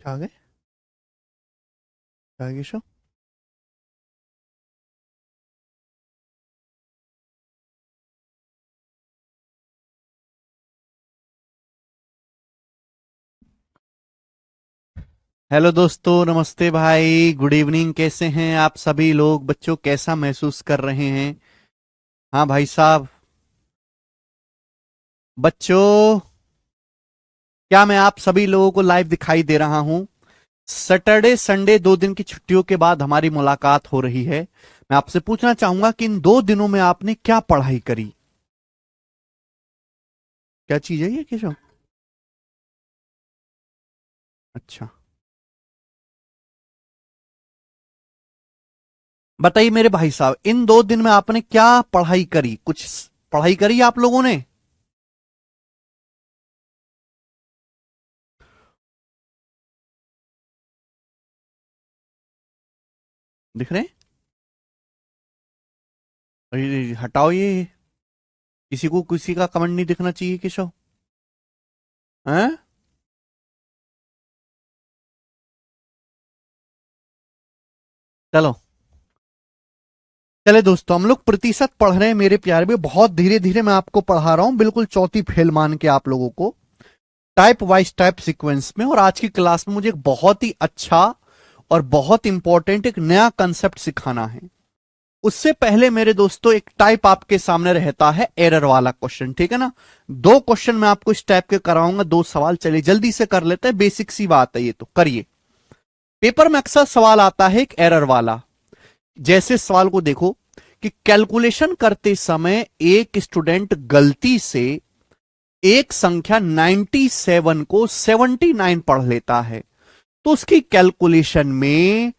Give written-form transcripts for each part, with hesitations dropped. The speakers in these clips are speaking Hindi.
क्या गए क्या गए शो। हेलो दोस्तों, नमस्ते भाई, गुड इवनिंग। कैसे हैं आप सभी लोग? बच्चों कैसा महसूस कर रहे हैं? हाँ भाई साहब। बच्चों, क्या मैं आप सभी लोगों को लाइव दिखाई दे रहा हूं? सैटरडे संडे 2 दिन की छुट्टियों के बाद हमारी मुलाकात हो रही है। मैं आपसे पूछना चाहूंगा कि इन 2 दिनों में आपने क्या पढ़ाई करी? क्या चीज है ये केशव? अच्छा, बताइए मेरे भाई साहब, इन 2 दिन में आपने क्या पढ़ाई करी? कुछ पढ़ाई करी आप लोगों ने? दिख रहे हैं? अरे हटाओ ये। किसी को किसी का कमेंट नहीं दिखना चाहिए केशव। हैं? चलो, चले दोस्तों, हम लोग प्रतिशत पढ़ रहे हैं मेरे प्यारे भी। बहुत धीरे धीरे मैं आपको पढ़ा रहा हूं, बिल्कुल चौथी फेल मान के आप लोगों को, टाइप वाइज टाइप सीक्वेंस में। और आज की क्लास में मुझे एक बहुत ही अच्छा और बहुत इंपॉर्टेंट एक नया कंसेप्ट सिखाना है। उससे पहले मेरे दोस्तों, एक टाइप आपके सामने रहता है एरर वाला क्वेश्चन, ठीक है ना? 2 क्वेश्चन मैं आपको इस टाइप के कराऊंगा, 2 सवाल। चलिए जल्दी से कर लेते हैं, बेसिक सी बात है ये, तो करिए। पेपर में अक्सर सवाल आता है एक एरर वाला। जैसे सवाल को देखो कि कैलकुलेशन करते समय एक स्टूडेंट गलती से एक संख्या 97 को 79 पढ़ लेता है, तो उसकी कैलकुलेशन में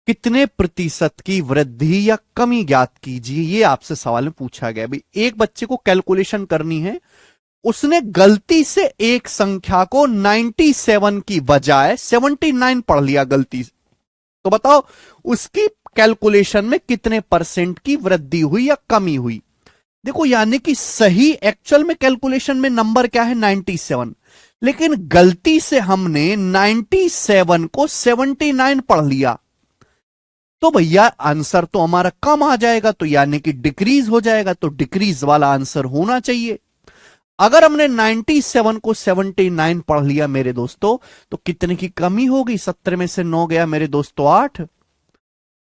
कितने प्रतिशत की वृद्धि या कमी ज्ञात कीजिए। ये आपसे सवाल में पूछा गया। भाई, एक बच्चे को कैलकुलेशन करनी है, उसने गलती से एक संख्या को 97 की बजाय 79 पढ़ लिया गलती से। तो बताओ उसकी कैलकुलेशन में कितने परसेंट की वृद्धि हुई या कमी हुई। देखो, यानी कि सही एक्चुअल में कैलकुलेशन में नंबर क्या है? 97, लेकिन गलती से हमने 97 को 79 पढ़ लिया, तो भैया आंसर तो हमारा कम आ जाएगा, तो यानी कि डिक्रीज हो जाएगा। तो डिक्रीज वाला आंसर होना चाहिए। अगर हमने 97 को 79 पढ़ लिया मेरे दोस्तों, तो कितने की कमी होगी? 70 में से 9 गया मेरे दोस्तों 8,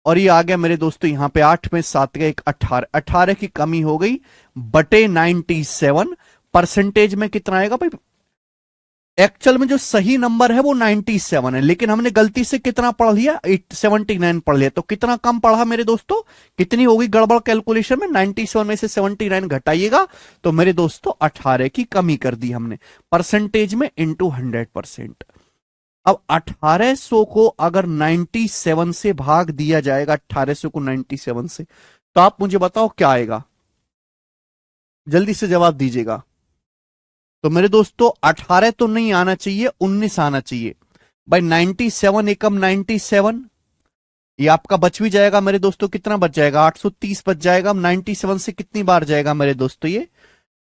और ये आ गया मेरे दोस्तों यहां पे 8 में 7 गया, एक 18, 18 की कमी हो गई बटे 97। परसेंटेज में कितना आएगा भाई? एक्चुअल में जो सही नंबर है वो 97 है, लेकिन हमने गलती से कितना पढ़ लिया? 79 पढ़ लिया, तो कितना कम पढ़ा मेरे दोस्तों? कितनी होगी गड़बड़ कैलकुलेशन में? 97 में से 79 घटाइएगा, तो मेरे दोस्तों 18 की कमी कर दी हमने परसेंटेज में, इंटू 100%। अब 1800 को अगर 97 से भाग दिया जाएगा, 1800 को 97 से, तो आप मुझे बताओ क्या आएगा? जल्दी से जवाब दीजिएगा। तो मेरे दोस्तों 18 तो नहीं आना चाहिए, 19 आना चाहिए। भाई 97 एकम 97, ये आपका बच भी जाएगा मेरे दोस्तों। कितना बच जाएगा? 830 बच जाएगा। 97 से कितनी बार जाएगा मेरे दोस्तों? ये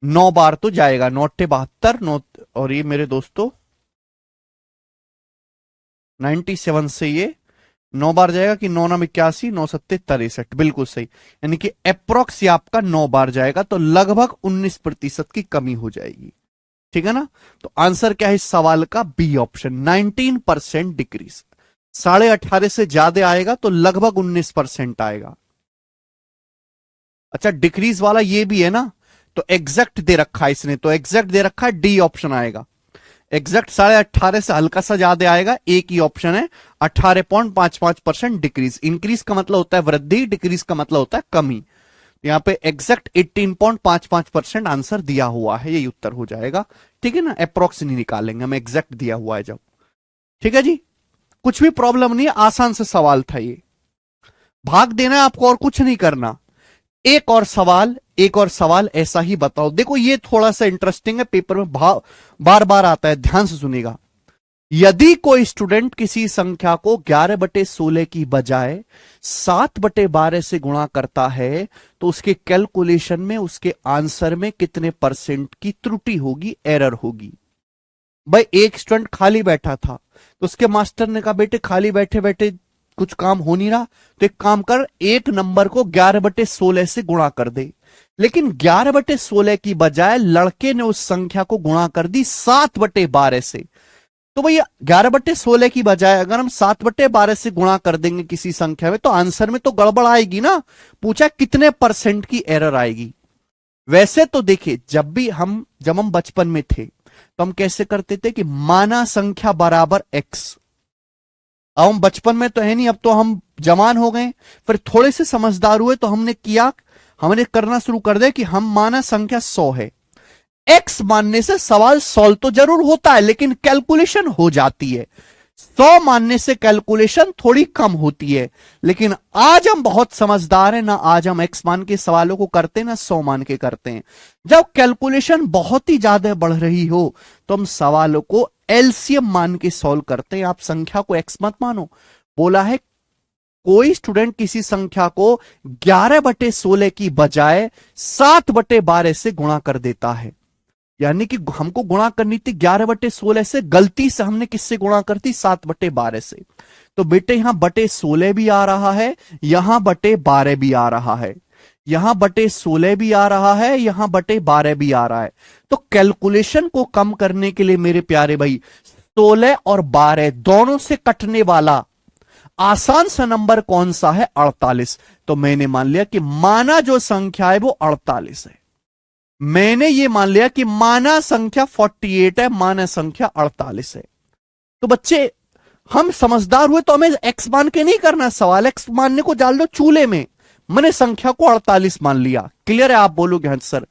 9 बार तो जाएगा। 9 72 9, और ये मेरे दोस्तों 97 से ये 9 बार जाएगा कि 9 9 81, 9 7 63, बिल्कुल सही। यानी कि अप्रोक्स ये आपका 9 बार जाएगा, तो लगभग 19% की कमी हो जाएगी, ठीक है ना? तो आंसर क्या है इस सवाल का? B option, 19% decrease. 18.5 से ज्यादा आएगा तो लगभग 19% आएगा। अच्छा, डिक्रीज वाला ये भी है ना? तो एग्जैक्ट दे रखा है इसने, तो एग्जैक्ट दे रखा है, डी ऑप्शन आएगा। एग्जैक्ट 18.5 से हल्का सा ज्यादा आएगा, एक ही ऑप्शन है, 18.55% डिक्रीज। इंक्रीज का मतलब होता है वृद्धि, डिक्रीज का मतलब होता है कमी। यहां पे एग्जैक्ट 18.55% आंसर दिया हुआ है, यही उत्तर हो जाएगा, ठीक है ना? अप्रोक्स नहीं निकालेंगे हम, एग्जैक्ट दिया हुआ है जब। ठीक है जी, कुछ भी प्रॉब्लम नहीं है, आसान से सवाल था ये। भाग देना है आपको और कुछ नहीं करना। एक और सवाल, एक और सवाल ऐसा ही बताओ। देखो ये थोड़ा सा इंटरेस्टिंग है, पेपर में बार बार आता है, ध्यान से सुनिएगा। यदि कोई स्टूडेंट किसी संख्या को 11/16 की बजाय 7/12 से गुणा करता है, तो उसके कैलकुलेशन में, उसके आंसर में कितने परसेंट की त्रुटि होगी, एरर होगी? भाई एक स्टूडेंट खाली बैठा था, तो उसके मास्टर ने कहा बेटे खाली बैठे बैठे कुछ काम हो नहीं रहा, तो एक काम कर, एक नंबर को 11/16 से गुणा कर दे। लेकिन 11/16 की बजाय लड़के ने उस संख्या को गुणा कर दी 7/12 से। तो भैया 11/16 की बजाय अगर हम 7/12 से गुणा कर देंगे किसी संख्या में, तो आंसर में तो गड़बड़ आएगी ना। पूछा कितने परसेंट की एरर आएगी। वैसे तो देखिए, जब हम बचपन में थे तो हम कैसे करते थे कि माना संख्या बराबर एक्स। अब हम बचपन में तो है नहीं, अब तो हम जवान हो गए, फिर थोड़े से समझदार हुए तो हमने करना शुरू कर दिया कि हम माना संख्या 100 है, एक्स मानने से सवाल सॉल्व तो जरूर होता है लेकिन कैलकुलेशन हो जाती है। 100 मानने से कैलकुलेशन थोड़ी कम होती है। लेकिन आज हम बहुत समझदार हैं ना, आज हम एक्स मान के सवालों को करते हैं ना 100 मान के करते हैं। जब कैलकुलेशन बहुत ही ज्यादा बढ़ रही हो तो हम सवालों को एलसीएम मान के सॉल्व करते हैं। आप संख्या को एक्स मत मानो। बोला है कोई स्टूडेंट किसी संख्या को 11/16 की बजाय 7/12 से गुणा कर देता है, यानी कि हमको गुणा करनी थी 11/16 से, गलती से हमने किससे गुणा करती 7/12 से। तो बेटे यहां बटे 16 भी आ रहा है, यहां बटे 12 भी आ रहा है, यहां बटे 16 भी आ रहा है, यहां बटे 12 भी आ रहा है। तो कैलकुलेशन को कम करने के लिए मेरे प्यारे भाई 16 और 12 दोनों से कटने वाला आसान सा नंबर कौन सा है? 48। तो मैंने मान लिया कि माना जो संख्या है वो 48 है। मैंने ये मान लिया कि माना संख्या 48 है, माना संख्या 48 है। तो बच्चे हम समझदार हुए तो हमें एक्स मान के नहीं करना सवाल, एक्स मानने को डाल दो चूल्हे में। मैंने संख्या को 48 मान लिया। क्लियर है? आप बोलोगे हाँ सर।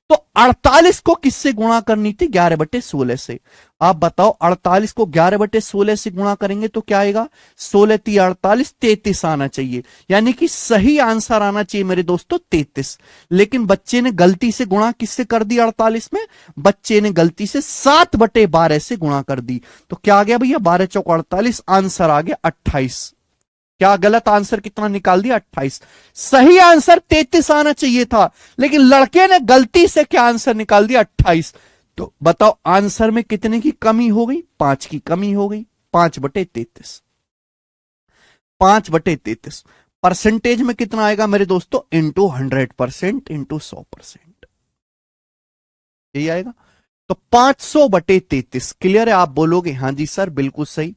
तो 48 को किससे गुणा करनी थी? 11/16 से। आप बताओ 48 को 11/16 से गुणा करेंगे तो क्या आएगा? 16 × 48 33 आना चाहिए, यानी कि सही आंसर आना चाहिए मेरे दोस्तों 33। लेकिन बच्चे ने गलती से गुणा किससे कर दी? 48 में बच्चे ने गलती से 7/12 से गुणा कर दी। तो क्या आ गया भैया? 12 × 4 = 48, आंसर आ गया 28। क्या गलत आंसर कितना निकाल दिया? 28। सही आंसर 33 आना चाहिए था, लेकिन लड़के ने गलती से क्या आंसर निकाल दिया? 28। तो बताओ आंसर में कितने की कमी हो गई? 5 की कमी हो गई। 5/33। 5/33 परसेंटेज में कितना आएगा मेरे दोस्तों? इंटू 100%, इंटू 100%, यही आएगा। तो 500/33। क्लियर है? आप बोलोगे हाँ जी सर बिल्कुल सही।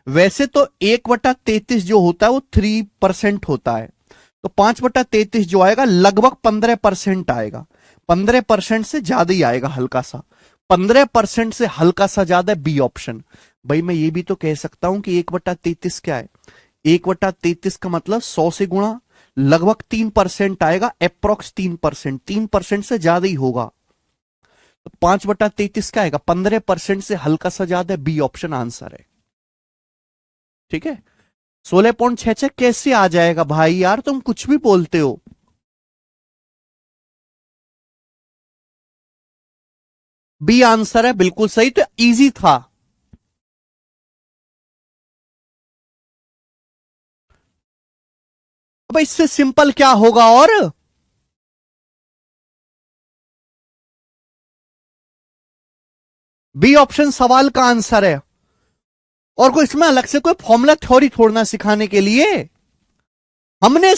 वैसे तो 1/33 जो होता है वो 3% होता है, तो 5/33 जो आएगा लगभग 15% आएगा। 15% से ज्यादा ही आएगा, हल्का सा। 15% से हल्का सा ज्यादा बी ऑप्शन। भाई मैं ये भी तो कह सकता हूं कि 1/33 क्या है? 1/33 का मतलब 100 से गुणा, लगभग 3% आएगा, अप्रोक्स 3%। 3% से ज्यादा ही होगा। तो 5/33 क्या आएगा? 15% से हल्का सा ज्यादा, बी ऑप्शन आंसर है। ठीक है? 16.66 कैसे आ जाएगा भाई? यार तुम कुछ भी बोलते हो। बी आंसर है, बिल्कुल सही। तो इजी था। अब इससे सिंपल क्या होगा? और बी ऑप्शन सवाल का आंसर है। और कोई इसमें अलग से कोई फॉर्मूला थ्योरी छोड़ना सिखाने के लिए। हमने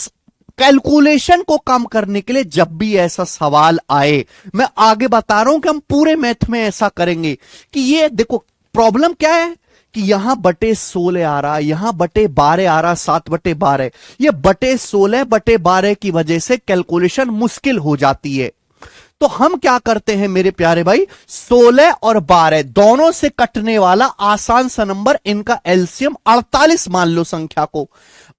कैलकुलेशन को कम करने के लिए जब भी ऐसा सवाल आए, मैं आगे बता रहा हूं कि हम पूरे मैथ में ऐसा करेंगे कि ये देखो प्रॉब्लम क्या है कि यहां बटे 16 आ रहा, यहां बटे 12 आ रहा, 7/12। ये बटे 16/12 की वजह से कैलकुलेशन मुश्किल हो जाती है। तो हम क्या करते हैं मेरे प्यारे भाई? 16 और 12 दोनों से कटने वाला आसान सा नंबर, इनका एलसीएम 48 मान लो संख्या को।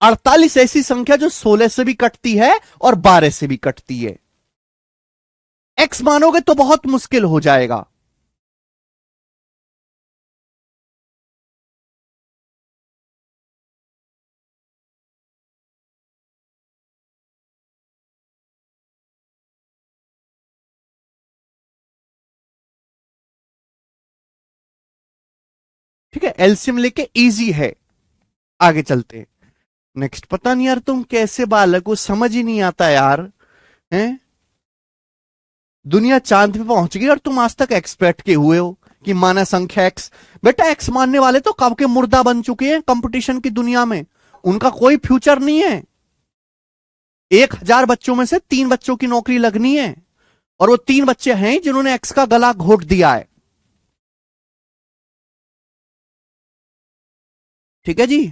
48 ऐसी संख्या जो 16 से भी कटती है और 12 से भी कटती है। एक्स मानोगे तो बहुत मुश्किल हो जाएगा। ठीक है? एलसीएम लेके इजी है। आगे चलते हैं नेक्स्ट। पता नहीं यार तुम कैसे बालक हो, समझ ही नहीं आता यार। हैं? दुनिया चांद पे पहुंच गई और तुम आज तक एक्सपेक्ट के हुए हो कि माना संख्या एक्स। बेटा एक्स मानने वाले तो कब के मुर्दा बन चुके हैं कंपटीशन की दुनिया में, उनका कोई फ्यूचर नहीं है। 1,000 बच्चों में से 3 बच्चों की नौकरी लगनी है, और वो 3 बच्चे हैं जिन्होंने एक्स का गला घोट दिया है। ठीक है जी,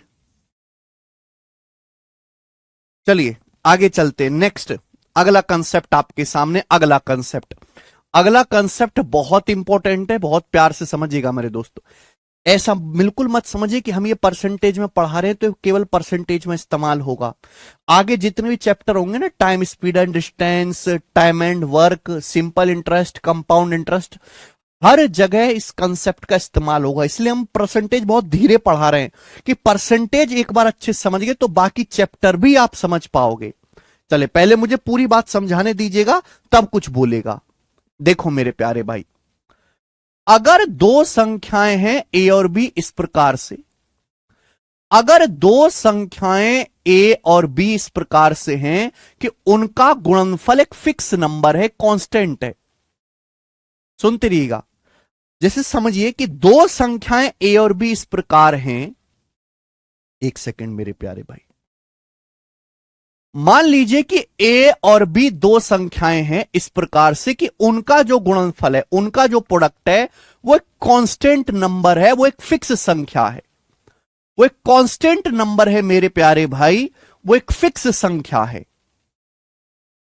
चलिए आगे चलते। नेक्स्ट अगला कंसेप्ट आपके सामने। अगला कंसेप्ट बहुत इंपॉर्टेंट है, बहुत प्यार से समझिएगा मेरे दोस्तों। ऐसा बिल्कुल मत समझिए कि हम ये परसेंटेज में पढ़ा रहे हैं तो केवल परसेंटेज में इस्तेमाल होगा। आगे जितने भी चैप्टर होंगे ना, time, speed and distance, time and work, simple interest, compound interest, हर जगह इस कंसेप्ट का इस्तेमाल होगा। इसलिए हम परसेंटेज बहुत धीरे पढ़ा रहे हैं कि परसेंटेज एक बार अच्छे से समझ गए तो बाकी चैप्टर भी आप समझ पाओगे। चले पहले मुझे पूरी बात समझाने दीजिएगा, तब कुछ बोलेगा। देखो मेरे प्यारे भाई, अगर दो संख्याएं हैं ए और बी इस प्रकार से, अगर दो संख्याएं ए और बी इस प्रकार से हैं कि उनका गुणनफल एक फिक्स नंबर है, कांस्टेंट है। सुनते रहिएगा। जैसे समझिए कि दो संख्याएं ए और बी इस प्रकार हैं। एक सेकंड मेरे प्यारे भाई, मान लीजिए कि ए और बी दो संख्याएं हैं इस प्रकार से कि उनका जो गुणनफल है, उनका जो प्रोडक्ट है, वो एक कांस्टेंट नंबर है, वो एक फिक्स संख्या है, वो एक कांस्टेंट नंबर है मेरे प्यारे भाई, वो एक फिक्स संख्या है।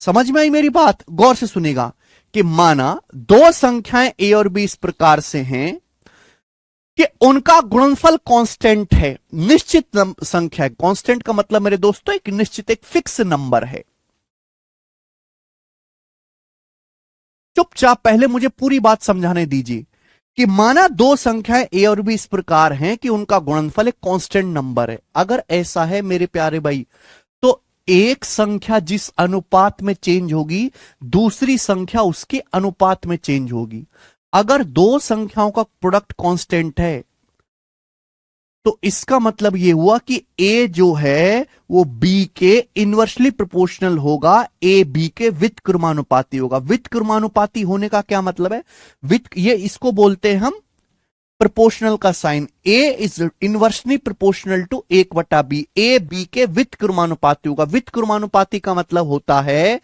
समझ में आई मेरी बात? गौर से सुनेगा कि माना दो संख्याएं ए और बी इस प्रकार से हैं कि उनका गुणनफल कांस्टेंट है, निश्चित संख्या है। कांस्टेंट का मतलब मेरे दोस्तों एक निश्चित, एक फिक्स नंबर है। चुपचाप पहले मुझे पूरी बात समझाने दीजिए कि माना दो संख्याएं ए और बी इस प्रकार हैं कि उनका गुणनफल एक कांस्टेंट नंबर है। अगर ऐसा है मेरे प्यारे भाई, तो एक संख्या जिस अनुपात में चेंज होगी, दूसरी संख्या उसके अनुपात में चेंज होगी। अगर दो संख्याओं का प्रोडक्ट कांस्टेंट है तो इसका मतलब यह हुआ कि ए जो है वो बी के इनवर्सली प्रोपोर्शनल होगा, ए बी के व्युत्क्रमानुपाती होगा। व्युत्क्रमानुपाती होने का क्या मतलब है? ये इसको बोलते हैं हम प्रोपोर्शनल का sign. A is inversely proportional to 1/b। A B के व्युत्क्रमानुपाती होगा। व्युत्क्रमानुपाती का मतलब होता है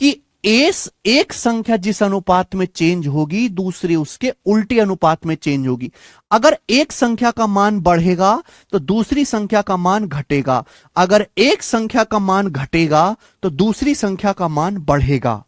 कि एक संख्या जिस अनुपात में चेंज होगी, दूसरी उसके उल्टे अनुपात में चेंज होगी। अगर एक संख्या का मान बढ़ेगा तो दूसरी संख्या का मान घटेगा, अगर एक संख्या का मान घटेगा तो दूसरी संख्या का मान बढ़ेगा।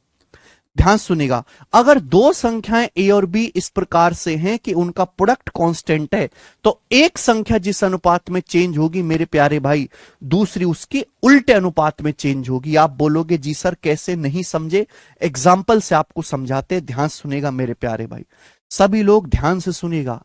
ध्यान सुनेगा, अगर दो संख्याएं ए और बी इस प्रकार से हैं कि उनका प्रोडक्ट कांस्टेंट है, तो एक संख्या जिस अनुपात में चेंज होगी मेरे प्यारे भाई, दूसरी उसके उल्टे अनुपात में चेंज होगी। आप बोलोगे जी सर कैसे, नहीं समझे? एग्जाम्पल से आपको समझाते। ध्यान सुनेगा मेरे प्यारे भाई, सभी लोग ध्यान से सुनेगा।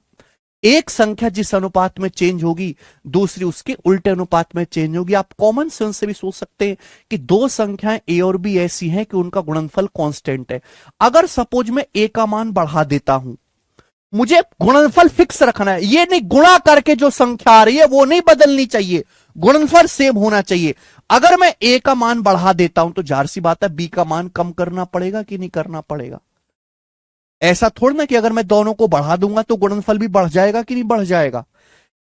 एक संख्या जिस अनुपात में चेंज होगी, दूसरी उसके उल्टे अनुपात में चेंज होगी। आप कॉमन सेंस से भी सोच सकते हैं कि दो संख्याएं ए और बी ऐसी हैं कि उनका गुणनफल कांस्टेंट है। अगर सपोज मैं ए का मान बढ़ा देता हूं, मुझे गुणनफल फिक्स रखना है, ये नहीं गुणा करके जो संख्या आ रही है वो नहीं बदलनी चाहिए, गुणनफल सेम होना चाहिए। अगर मैं ए का मान बढ़ा देता हूं तो जाहिर सी बात है बी का मान कम करना पड़ेगा कि नहीं करना पड़ेगा? ऐसा थोड़ा ना कि अगर मैं दोनों को बढ़ा दूंगा तो गुणनफल भी बढ़ जाएगा कि नहीं बढ़ जाएगा।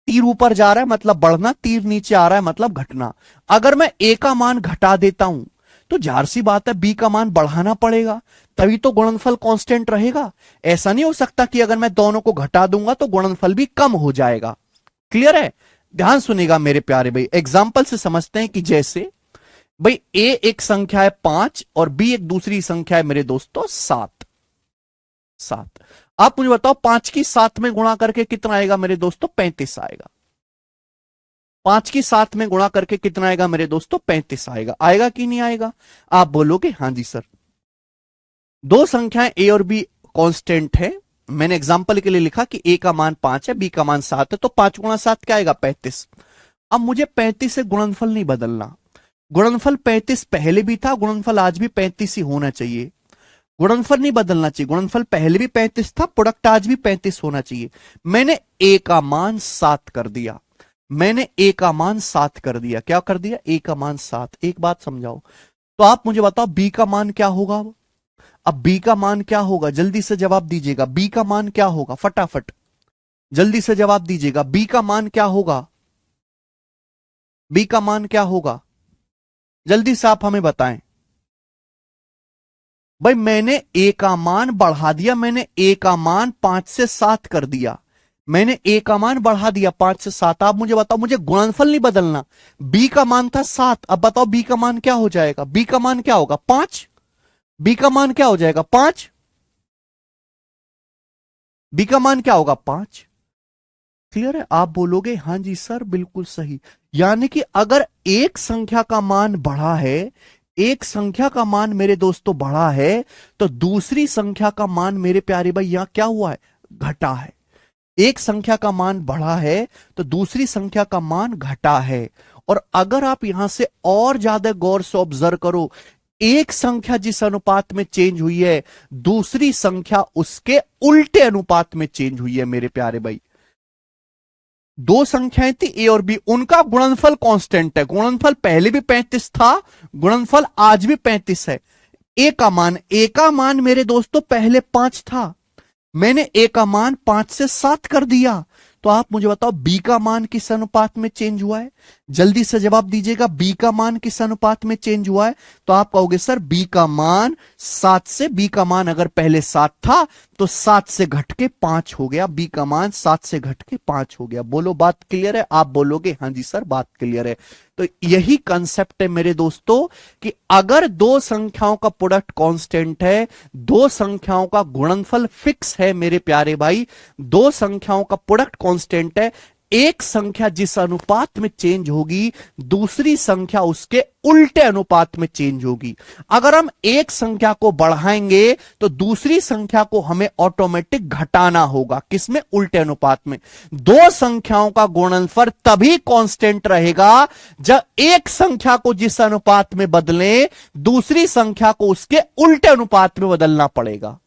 तीर ऊपर जा रहा है मतलब बढ़ना, तीर नीचे आ रहा है मतलब घटना। अगर मैं ए का मान घटा देता हूं तो जाहिर सी बात है बी का मान बढ़ाना पड़ेगा, तभी तो गुणनफल कांस्टेंट रहेगा। ऐसा नहीं हो सकता कि अगर मैं दोनों को घटा दूंगा तो गुणनफल भी कम हो जाएगा। क्लियर है? ध्यान सुनेगा मेरे प्यारे भाई, एग्जाम्पल से समझते हैं कि जैसे भाई ए एक संख्या है 5 और बी एक दूसरी संख्या है मेरे दोस्तों 7। आप मुझे बताओ 5 की 7 में गुणा करके कितना आएगा मेरे दोस्तों? 35 आएगा। 5 की 7 में गुणा करके कितना आएगा मेरे दोस्तों? 35 आएगा। आएगा कि नहीं आएगा? आप बोलोगे हाँ जी सर। दो संख्याएं ए और बी कांस्टेंट है, मैंने एग्जांपल के लिए लिखा कि ए का मान 5 है, बी का मान 7 है, तो 5 गुणा 7 क्या आएगा? 35। अब मुझे 35 से गुणनफल नहीं बदलना। गुणनफल 35 पहले भी था, गुणनफल आज भी 35 ही होना चाहिए। गुणनफल नहीं बदलना चाहिए, गुणनफल पहले भी 35 था, प्रोडक्ट आज भी 35 होना चाहिए। मैंने ए का मान 7 कर दिया, मैंने ए का मान 7 कर दिया। क्या कर दिया? ए का मान 7। एक बात समझाओ, तो आप मुझे बताओ बी का मान क्या होगा? अब बी का मान क्या होगा, जल्दी से जवाब दीजिएगा, बी का मान क्या होगा, फटाफट जल्दी से जवाब दीजिएगा, बी का मान क्या होगा, बी का मान क्या होगा, जल्दी से आप हमें बताएं। भाई मैंने ए का मान बढ़ा दिया, मैंने ए का मान 5 से 7 कर दिया, मैंने ए का मान बढ़ा दिया 5 से 7। आप मुझे बताओ, मुझे गुणनफल नहीं बदलना, बी का मान था 7, अब बताओ बी का मान क्या हो जाएगा, बी का मान क्या होगा 5, बी का मान क्या हो जाएगा 5, बी का मान क्या होगा 5। क्लियर है, आप बोलोगे हां जी सर बिल्कुल सही। यानी कि अगर एक संख्या का मान बढ़ा है, एक संख्या का मान मेरे दोस्तों बढ़ा है, तो दूसरी संख्या का मान मेरे प्यारे भाई यहां क्या हुआ है, घटा है। एक संख्या का मान बढ़ा है तो दूसरी संख्या का मान घटा है। और अगर आप यहां से और ज्यादा गौर से ऑब्जर्व करो, एक संख्या जिस अनुपात में चेंज हुई है, दूसरी संख्या उसके उल्टे अनुपात में चेंज हुई है मेरे प्यारे भाई। दो संख्याएं थी ए और बी, उनका गुणनफल कांस्टेंट है, गुणनफल पहले भी 35 था, गुणनफल आज भी 35 है। ए का मान मेरे दोस्तों पहले 5 था, मैंने ए का मान 5 से 7 कर दिया, तो आप मुझे बताओ बी का मान किस अनुपात में चेंज हुआ है, जल्दी से जवाब दीजिएगा, बी का मान किस अनुपात में चेंज हुआ है। तो आप कहोगे सर बी का मान 7 से, बी का मान अगर पहले 7 था तो 7 से घट के 5 हो गया, बी का मान 7 से घट के 5 हो गया। बोलो बात क्लियर है, आप बोलोगे हां जी सर बात क्लियर है। तो यही कंसेप्ट है मेरे दोस्तों कि अगर दो संख्याओं का प्रोडक्ट कांस्टेंट है, दो संख्याओं का गुणनफल फिक्स है मेरे प्यारे भाई, दो संख्याओं का प्रोडक्ट कांस्टेंट है, एक संख्या जिस अनुपात में चेंज होगी दूसरी संख्या उसके उल्टे अनुपात में चेंज होगी। अगर हम एक संख्या को बढ़ाएंगे तो दूसरी संख्या को हमें ऑटोमेटिक घटाना होगा, किसमें, उल्टे अनुपात में। दो संख्याओं का गुणनफल तभी कांस्टेंट रहेगा जब एक संख्या को जिस अनुपात में बदलें दूसरी संख्या को उसके उल्टे अनुपात में बदलना पड़ेगा।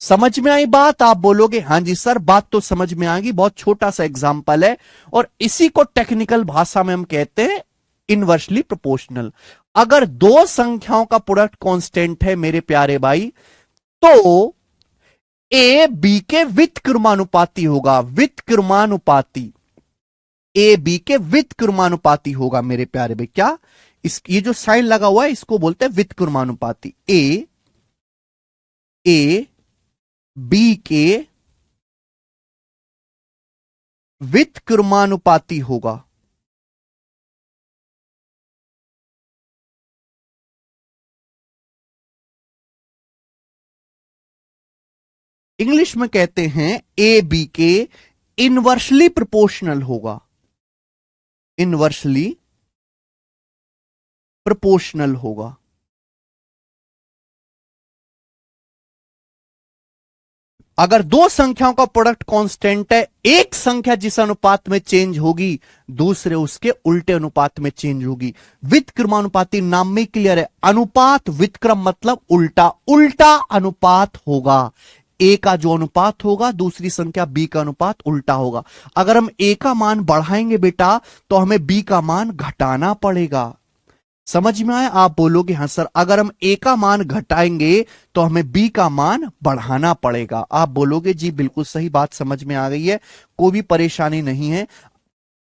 समझ में आई बात, आप बोलोगे हां जी सर बात तो समझ में आएगी। बहुत छोटा सा एग्जांपल है और इसी को टेक्निकल भाषा में हम कहते हैं इनवर्सली प्रोपोर्शनल। अगर दो संख्याओं का प्रोडक्ट कांस्टेंट है मेरे प्यारे भाई, तो ए बी के व्युत्क्रमानुपाती होगा, व्युत्क्रमानुपाती, ए बी के व्युत्क्रमानुपाती होगा मेरे प्यारे भाई। क्या, ये जो साइन लगा हुआ है इसको बोलते हैं व्युत्क्रमानुपाती। ए बी के व्युत्क्रमानुपाती होगा। इंग्लिश में कहते हैं ए बी के इनवर्सली प्रोपोर्शनल होगा, इनवर्सली प्रोपोर्शनल होगा। अगर दो संख्याओं का प्रोडक्ट कांस्टेंट है, एक संख्या जिस अनुपात में चेंज होगी दूसरे उसके उल्टे अनुपात में चेंज होगी। व्युत्क्रमानुपाती नाम में क्लियर है, अनुपात व्युत्क्रम मतलब उल्टा, उल्टा अनुपात होगा। ए का जो अनुपात होगा दूसरी संख्या बी का अनुपात उल्टा होगा। अगर हम ए का मान बढ़ाएंगे बेटा तो हमें बी का मान घटाना पड़ेगा। समझ में आया, आप बोलोगे हां सर अगर हम ए का मान घटाएंगे तो हमें बी का मान बढ़ाना पड़ेगा। आप बोलोगे जी बिल्कुल सही बात समझ में आ गई है, कोई भी परेशानी नहीं है।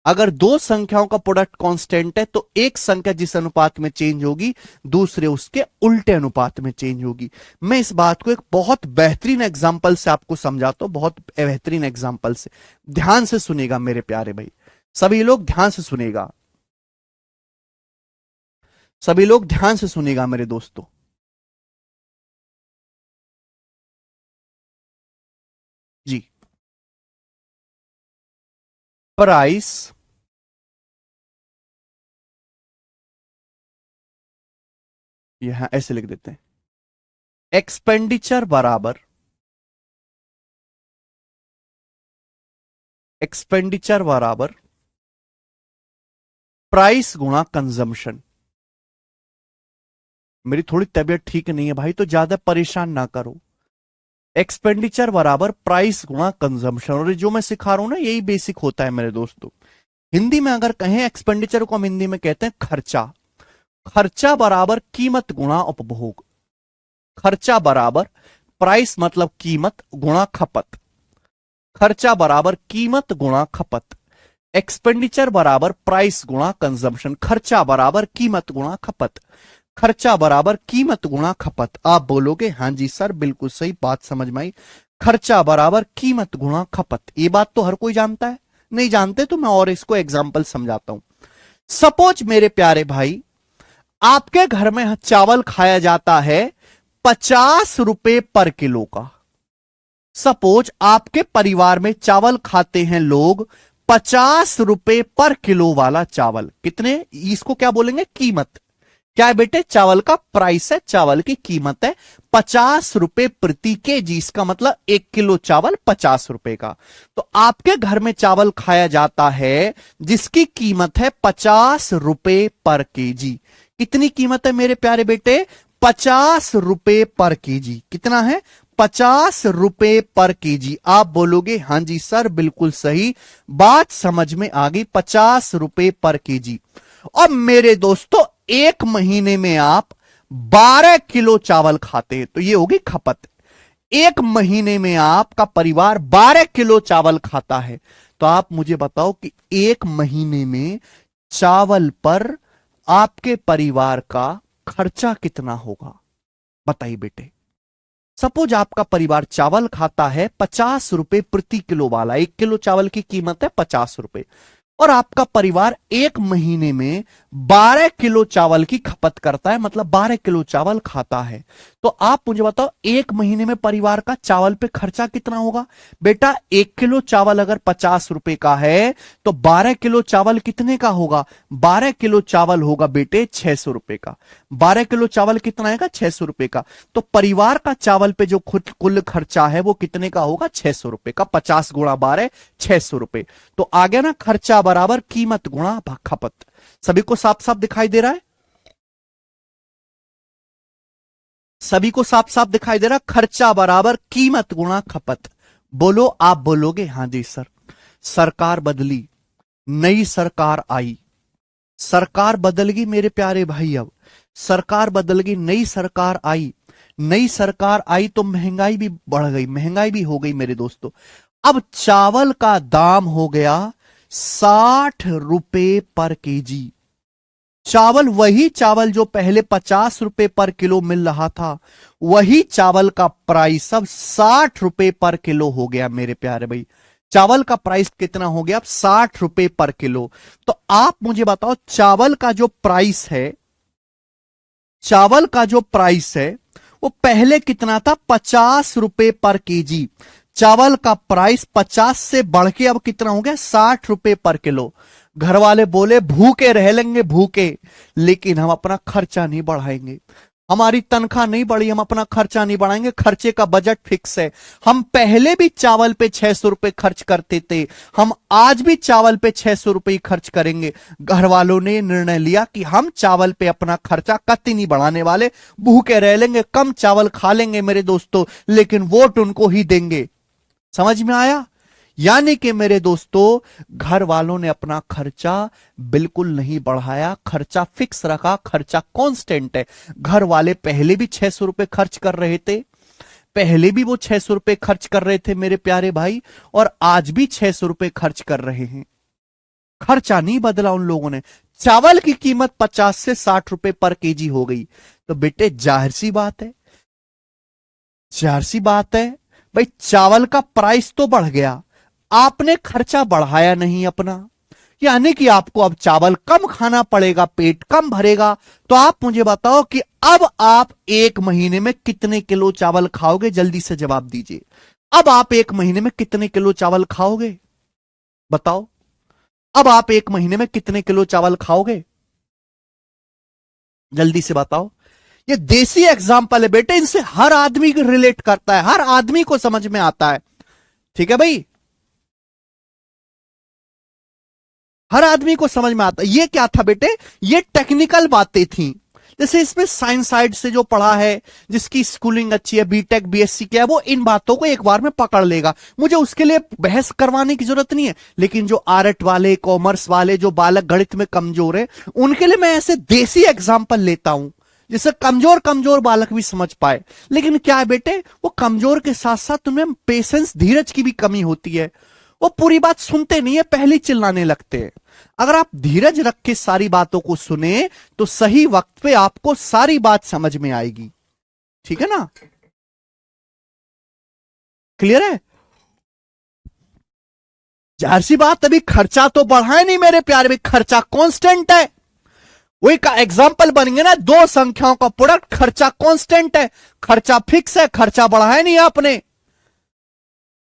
अगर दो संख्याओं का प्रोडक्ट कांस्टेंट है तो एक संख्या जिस अनुपात में चेंज होगी दूसरे उसके उल्टे अनुपात में चेंज होगी। मैं इस बात को एक बहुत बेहतरीन एग्जांपल से आपको समझाता हूं, बहुत बेहतरीन एग्जांपल से, ध्यान से सुनेगा मेरे प्यारे भाई, सभी लोग ध्यान से सुनेगा, सभी लोग ध्यान से सुनेगा मेरे दोस्तों। जी, प्राइस यहां ऐसे लिख देते हैं, एक्सपेंडिचर बराबर, एक्सपेंडिचर बराबर प्राइस गुणा कंजम्पशन। मेरी थोड़ी तबीयत ठीक नहीं है भाई तो ज्यादा परेशान ना करो। एक्सपेंडिचर बराबर प्राइस गुणा कंजम्पशन, और जो मैं सिखा रहा हूं ना यही बेसिक होता है मेरे दोस्तों। हिंदी में अगर कहें एक्सपेंडिचर को हम हिंदी में कहते हैं खर्चा, खर्चा बराबर कीमत गुणा उपभोग। खर्चा बराबर प्राइस मतलब कीमत गुणा खपत। खर्चा बराबर कीमत गुणा खपत। एक्सपेंडिचर बराबर प्राइस गुणा कंजम्पशन। खर्चा बराबर कीमत गुणा खपत। खर्चा बराबर कीमत गुणा खपत। आप बोलोगे हाँ जी सर बिल्कुल सही बात समझ में आई। खर्चा बराबर कीमत गुणा खपत। ये बात तो हर कोई जानता है, नहीं जानते तो मैं और इसको एग्जाम्पल समझाता हूं। सपोज मेरे प्यारे भाई आपके घर में चावल खाया जाता है 50 रुपए पर किलो का। सपोज आपके परिवार में चावल खाते हैं लोग 50 रुपए पर किलो वाला चावल। कितने, इसको क्या बोलेंगे, कीमत। क्या है बेटे, चावल का प्राइस है, चावल की कीमत है 50 रुपए प्रति केजी। इसका मतलब 1 किलो चावल 50 रुपए का। तो आपके घर में चावल खाया जाता है जिसकी कीमत है 50 रुपए पर केजी। कितनी कीमत है मेरे प्यारे बेटे, 50 रुपए पर केजी। कितना है, 50 रुपए पर केजी। आप बोलोगे हाँ जी सर बिल्कुल सही बात समझ में आ गई, 50 रुपए पर केजी। और मेरे दोस्तों एक महीने में आप 12 किलो चावल खाते हैं तो ये होगी खपत। एक महीने में आपका परिवार 12 किलो चावल खाता है तो आप मुझे बताओ कि एक महीने में चावल पर आपके परिवार का खर्चा कितना होगा, बताइए बेटे। सपोज आपका परिवार चावल खाता है 50 रुपए प्रति किलो वाला, 1 किलो चावल की कीमत है 50 रुपए, और आपका परिवार एक महीने में 12 किलो चावल की खपत करता है, मतलब 12 किलो चावल खाता है। तो आप मुझे बताओ एक महीने में परिवार का चावल पे खर्चा कितना होगा। बेटा 1 किलो चावल अगर 50 रुपए का है तो 12 किलो चावल कितने का होगा, 12 किलो चावल होगा बेटे 600 रुपए का। 12 किलो चावल कितना आएगा, 600 रुपए का। तो परिवार का चावल पे जो खुद कुल खर्चा है वो कितने का होगा, 600 रुपए का। 50 गुणा 12 600 रुपए। तो आ गया ना, खर्चा बराबर कीमत गुणा खपत। सभी को साफ साफ दिखाई दे रहा है, सभी को साफ साफ दिखाई दे रहा। खर्चा बराबर कीमत गुणा खपत। बोलो, आप बोलोगे हाँ जी सर। सरकार बदली, नई सरकार आई, सरकार बदल गई मेरे प्यारे भाई। अब सरकार बदल गई, नई सरकार आई, नई सरकार आई तो महंगाई भी बढ़ गई, महंगाई भी हो गई मेरे दोस्तों। अब चावल का दाम हो गया 60 रुपए पर केजी। चावल, वही चावल जो पहले 50 रुपए पर किलो मिल रहा था, वही चावल का प्राइस अब 60 रुपए पर किलो हो गया मेरे प्यारे भाई। चावल का प्राइस कितना हो गया, 60 रुपए पर किलो। तो आप मुझे बताओ चावल का जो प्राइस है, चावल का जो प्राइस है वो पहले कितना था, 50 रुपए पर केजी। चावल का प्राइस 50 से बढ़ के अब कितना हो गया, 60 रुपए पर किलो। घर वाले बोले भूखे रह लेंगे भूखे, लेकिन हम अपना खर्चा नहीं बढ़ाएंगे। हमारी तनख्वाह नहीं बढ़ी, हम अपना खर्चा नहीं बढ़ाएंगे, खर्चे का बजट फिक्स है। हम पहले भी चावल पे 600 रुपए खर्च करते थे, हम आज भी चावल पे 600 रुपए खर्च करेंगे। घर वालों ने निर्णय लिया कि हम चावल पे अपना खर्चा कतई नहीं बढ़ाने वाले, भूखे रह लेंगे, कम चावल खा लेंगे मेरे दोस्तों, लेकिन वोट उनको ही देंगे। समझ में आया? यानी कि मेरे दोस्तों घर वालों ने अपना खर्चा बिल्कुल नहीं बढ़ाया, खर्चा फिक्स रखा, खर्चा कांस्टेंट है। घर वाले पहले भी 600 रुपए खर्च कर रहे थे, पहले भी वो 600 रुपए खर्च कर रहे थे मेरे प्यारे भाई, और आज भी 600 रुपए खर्च कर रहे हैं। खर्चा नहीं बदला उन लोगों ने। चावल की कीमत 50 से 60 रुपए पर केजी हो गई, तो बेटे जाहिर सी बात है, जाहिर सी बात है भाई, चावल का प्राइस तो बढ़ गया, आपने खर्चा बढ़ाया नहीं अपना, यानी कि आपको अब चावल कम खाना पड़ेगा, पेट कम भरेगा। तो आप मुझे बताओ कि अब आप एक महीने में कितने किलो चावल खाओगे, जल्दी से जवाब दीजिए। अब आप एक महीने में कितने किलो चावल खाओगे, बताओ। अब आप एक महीने में कितने किलो चावल खाओगे, जल्दी से बताओ। ये देसी एग्जाम्पल है बेटे, इनसे हर आदमी रिलेट करता है, हर आदमी को समझ में आता है। ठीक है भाई, हर आदमी को समझ में आता है। ये क्या था बेटे, ये टेक्निकल बातें थी। जैसे इसमें साइंस साइड से जो पढ़ा है, जिसकी स्कूलिंग अच्छी है, बीटेक बीएससी किया है, वो इन बातों को एक बार में पकड़ लेगा। मुझे उसके लिए बहस करवाने की जरूरत नहीं है। लेकिन जो आर्ट वाले, कॉमर्स वाले, जो बालक गणित में कमजोर है, उनके लिए मैं ऐसे देसी एग्जाम्पल लेता हूं जिससे कमजोर कमजोर बालक भी समझ पाए। लेकिन क्या है बेटे, वो कमजोर के साथ साथ उनमें पेशेंस, धीरज की भी कमी होती है। वो पूरी बात सुनते नहीं है, पहले चिल्लाने लगते हैं। अगर आप धीरज रख के सारी बातों को सुने तो सही वक्त पे आपको सारी बात समझ में आएगी। ठीक है ना, क्लियर है? जाहिर सी बात, अभी खर्चा तो बढ़ा है नहीं मेरे प्यारे में, खर्चा कांस्टेंट है। वही का एग्जाम्पल बनेंगे ना, दो संख्याओं का प्रोडक्ट, खर्चा कांस्टेंट है, खर्चा फिक्स है, खर्चा बढ़ा है नहीं आपने।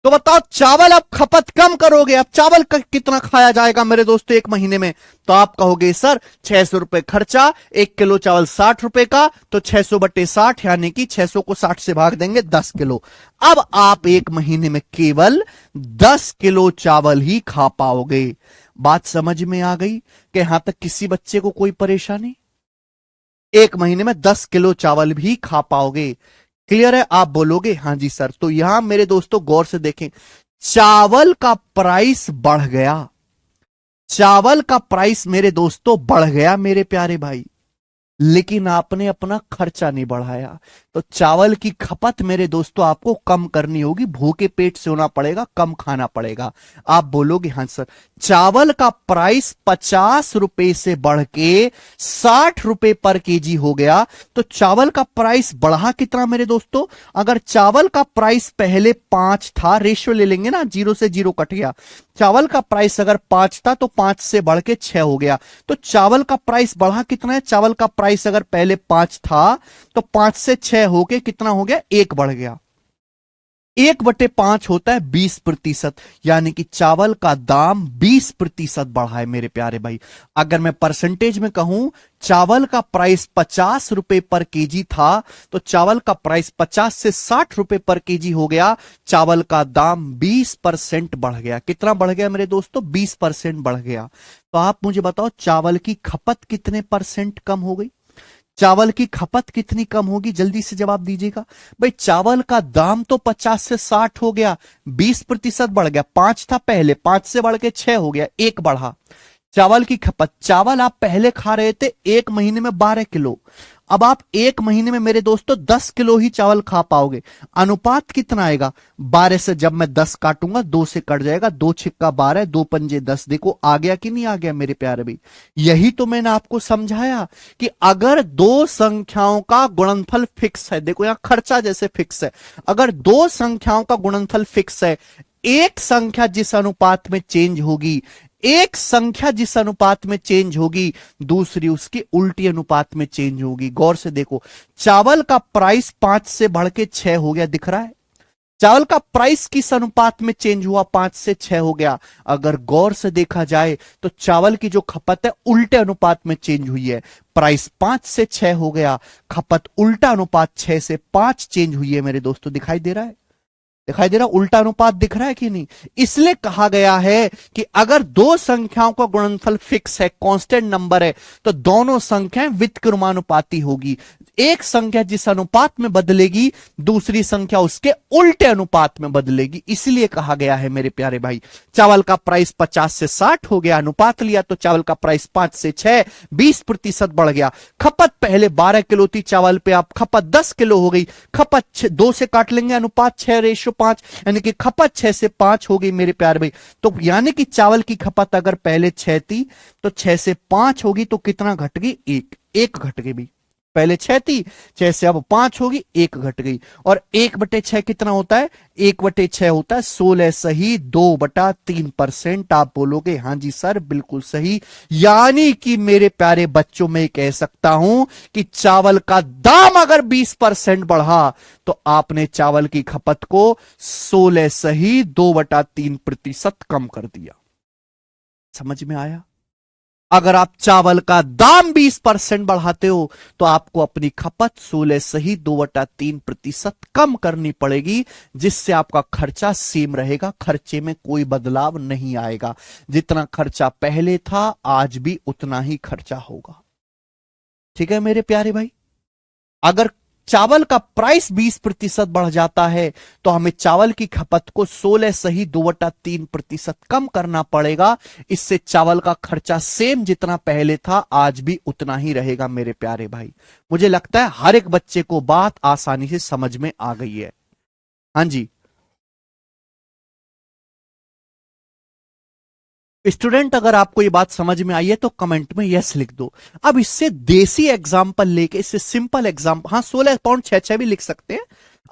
तो बताओ, चावल आप खपत कम करोगे, अब चावल का कितना खाया जाएगा मेरे दोस्तों एक महीने में? तो आप कहोगे सर 600 रुपए खर्चा, 1 किलो चावल 60 रुपए का, तो 600/60 यानी कि 600 को 60 से भाग देंगे 10 किलो। अब आप एक महीने में केवल 10 किलो चावल ही खा पाओगे। बात समझ में आ गई कि यहां तक किसी बच्चे को कोई परेशानी? एक महीने में 10 किलो चावल भी खा पाओगे। क्लियर है? आप बोलोगे हाँ जी सर। तो यहां मेरे दोस्तों गौर से देखें, चावल का प्राइस बढ़ गया, चावल का प्राइस मेरे दोस्तों बढ़ गया मेरे प्यारे भाई, लेकिन आपने अपना खर्चा नहीं बढ़ाया। तो चावल की खपत मेरे दोस्तों आपको कम करनी होगी, भूखे पेट से होना पड़ेगा, कम खाना पड़ेगा। आप बोलोगे हाँ सर। चावल का प्राइस 50 रुपए से बढ़ के 60 रुपए पर केजी हो गया। तो चावल का प्राइस बढ़ा कितना मेरे दोस्तों? अगर चावल का प्राइस पहले 5 था, रेशियो ले लेंगे ना, 0 से 0 कट गया, चावल का प्राइस अगर 5 था तो 5 से बढ़ के 6 हो गया। तो चावल का प्राइस बढ़ा कितना है? चावल का प्राइस अगर पहले 5 था तो 5 से 6 होके कितना हो गया? 1 बढ़ गया। 1/5 होता है 20%, यानी कि चावल का दाम 20% बढ़ा है मेरे प्यारे भाई। अगर मैं परसेंटेज में कहूं, चावल का प्राइस 50 रुपए पर केजी था, तो चावल का प्राइस 50 से 60 रुपए पर केजी हो गया। चावल का दाम 20% बढ़ गया। कितना बढ़ गया मेरे दोस्तों? 20% बढ़ गया। तो आप मुझे बताओ, चावल की खपत कितने परसेंट कम हो गई? चावल की खपत कितनी कम होगी? जल्दी से जवाब दीजिएगा भाई। चावल का दाम तो 50 से 60 हो गया, 20% बढ़ गया। 5 था पहले, 5 से बढ़ के 6 हो गया, 1 बढ़ा। चावल की खपत, चावल आप पहले खा रहे थे एक महीने में 12 किलो, अब आप एक महीने में मेरे दोस्तों 10 किलो ही चावल खा पाओगे। अनुपात कितना आएगा? 12 से जब मैं 10 काटूंगा, 2 से कट जाएगा, 2 छिक्का 12, 2 पंजे 10। देखो आ गया कि नहीं आ गया मेरे प्यारे भाई? यही तो मैंने आपको समझाया कि अगर दो संख्याओं का गुणनफल फिक्स है, देखो यहां खर्चा जैसे फिक्स है, अगर दो संख्याओं का गुणनफल फिक्स है, एक संख्या जिस अनुपात में चेंज होगी, एक संख्या जिस अनुपात में चेंज होगी, दूसरी उसकी उल्टी अनुपात में चेंज होगी। गौर से देखो, चावल का प्राइस 5 से बढ़ के 6 हो गया, दिख रहा है? चावल का प्राइस किस अनुपात में चेंज हुआ? 5 से 6 हो गया। अगर गौर से देखा जाए तो चावल की जो खपत है उल्टे अनुपात में चेंज हुई है। प्राइस 5 से 6 हो गया, खपत उल्टा अनुपात 6 से 5 चेंज हुई है मेरे दोस्तों। दिखाई दे रहा है? दिखाई दे रहा? उल्टा अनुपात दिख रहा है कि नहीं? इसलिए कहा गया है कि अगर दो संख्याओं का गुणनफल फिक्स है, कांस्टेंट नंबर है, तो दोनों संख्याएं व्युत्क्रमानुपाती होगी। एक संख्या जिस अनुपात में बदलेगी, दूसरी संख्या उसके उल्टे अनुपात में बदलेगी। इसलिए कहा गया है मेरे प्यारे भाई, चावल का प्राइस 50 से 60 हो गया, अनुपात लिया तो चावल का प्राइस 5 से 6, 20% बढ़ गया। खपत पहले 12 किलो थी चावल पे, आप खपत 10 किलो हो गई। खपत 2 से काट लेंगे, अनुपात 6:5, यानी कि खपत 6 से 5 हो गई मेरे प्यारे भाई। तो यानी कि चावल की खपत अगर पहले 6 थी तो 6 से 5 होगी, तो कितना घट गई? 1 घट गई भाई। पहले 6 थी, 6 से अब 5 होगी, 1 घट गई। और 1/6 कितना होता है? 1/6 होता है 16 सही 2/3%। आप बोलोगे हाँ जी सर, बिल्कुल सही। यानी कि मेरे प्यारे बच्चों, में कह सकता हूं कि चावल का दाम अगर 20% बढ़ा तो आपने चावल की खपत को 16 सही 2/3% कम कर दिया। समझ में आया? अगर आप चावल का दाम 20% बढ़ाते हो तो आपको अपनी खपत 16 सही 2/3% कम करनी पड़ेगी, जिससे आपका खर्चा सेम रहेगा, खर्चे में कोई बदलाव नहीं आएगा। जितना खर्चा पहले था आज भी उतना ही खर्चा होगा। ठीक है मेरे प्यारे भाई? अगर चावल का प्राइस 20% बढ़ जाता है तो हमें चावल की खपत को 16 सही 2/3% कम करना पड़ेगा। इससे चावल का खर्चा सेम जितना पहले था आज भी उतना ही रहेगा मेरे प्यारे भाई। मुझे लगता है हर एक बच्चे को बात आसानी से समझ में आ गई है। हाँ जी स्टूडेंट, अगर आपको ये बात समझ में आई है तो कमेंट में यस लिख दो। अब इससे देसी एग्जांपल लेके, इससे सिंपल एग्जांपल, हाँ 16.66 भी लिख सकते हैं।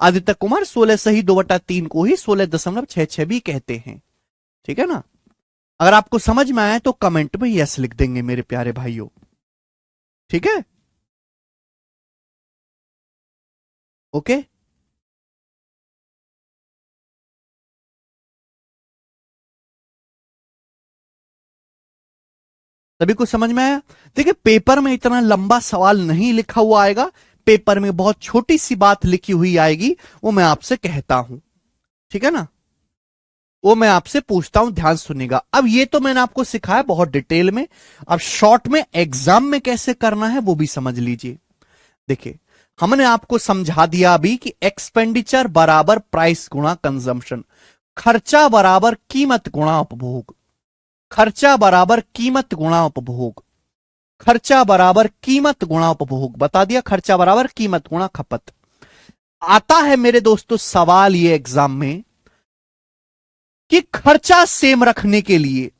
आदित्य कुमार 16 सही 2/3 को ही 16.66 भी कहते हैं। ठीक है ना। अगर आपको समझ में आया तो कमेंट में यस लिख देंगे मेरे प्यारे भाइयों। ठीक है ओके। सभी को समझ में आया। देखिए पेपर में इतना लंबा सवाल नहीं लिखा हुआ आएगा, पेपर में बहुत छोटी सी बात लिखी हुई आएगी, वो मैं आपसे कहता हूं। ठीक है ना। वो मैं आपसे पूछता हूं, ध्यान सुनिएगा। अब ये तो मैंने आपको सिखाया बहुत डिटेल में। अब शॉर्ट में एग्जाम में कैसे करना है वो भी समझ लीजिए। देखिए हमने आपको समझा दिया अभी कि एक्सपेंडिचर बराबर प्राइस गुणा कंजम्पशन, खर्चा बराबर कीमत गुणा उपभोग, खर्चा बराबर कीमत गुणा उपभोग, खर्चा बराबर कीमत गुणा उपभोग, बता दिया। खर्चा बराबर कीमत गुणा खपत। आता है मेरे दोस्तों सवाल ये एग्जाम में कि खर्चा सेम रखने के लिए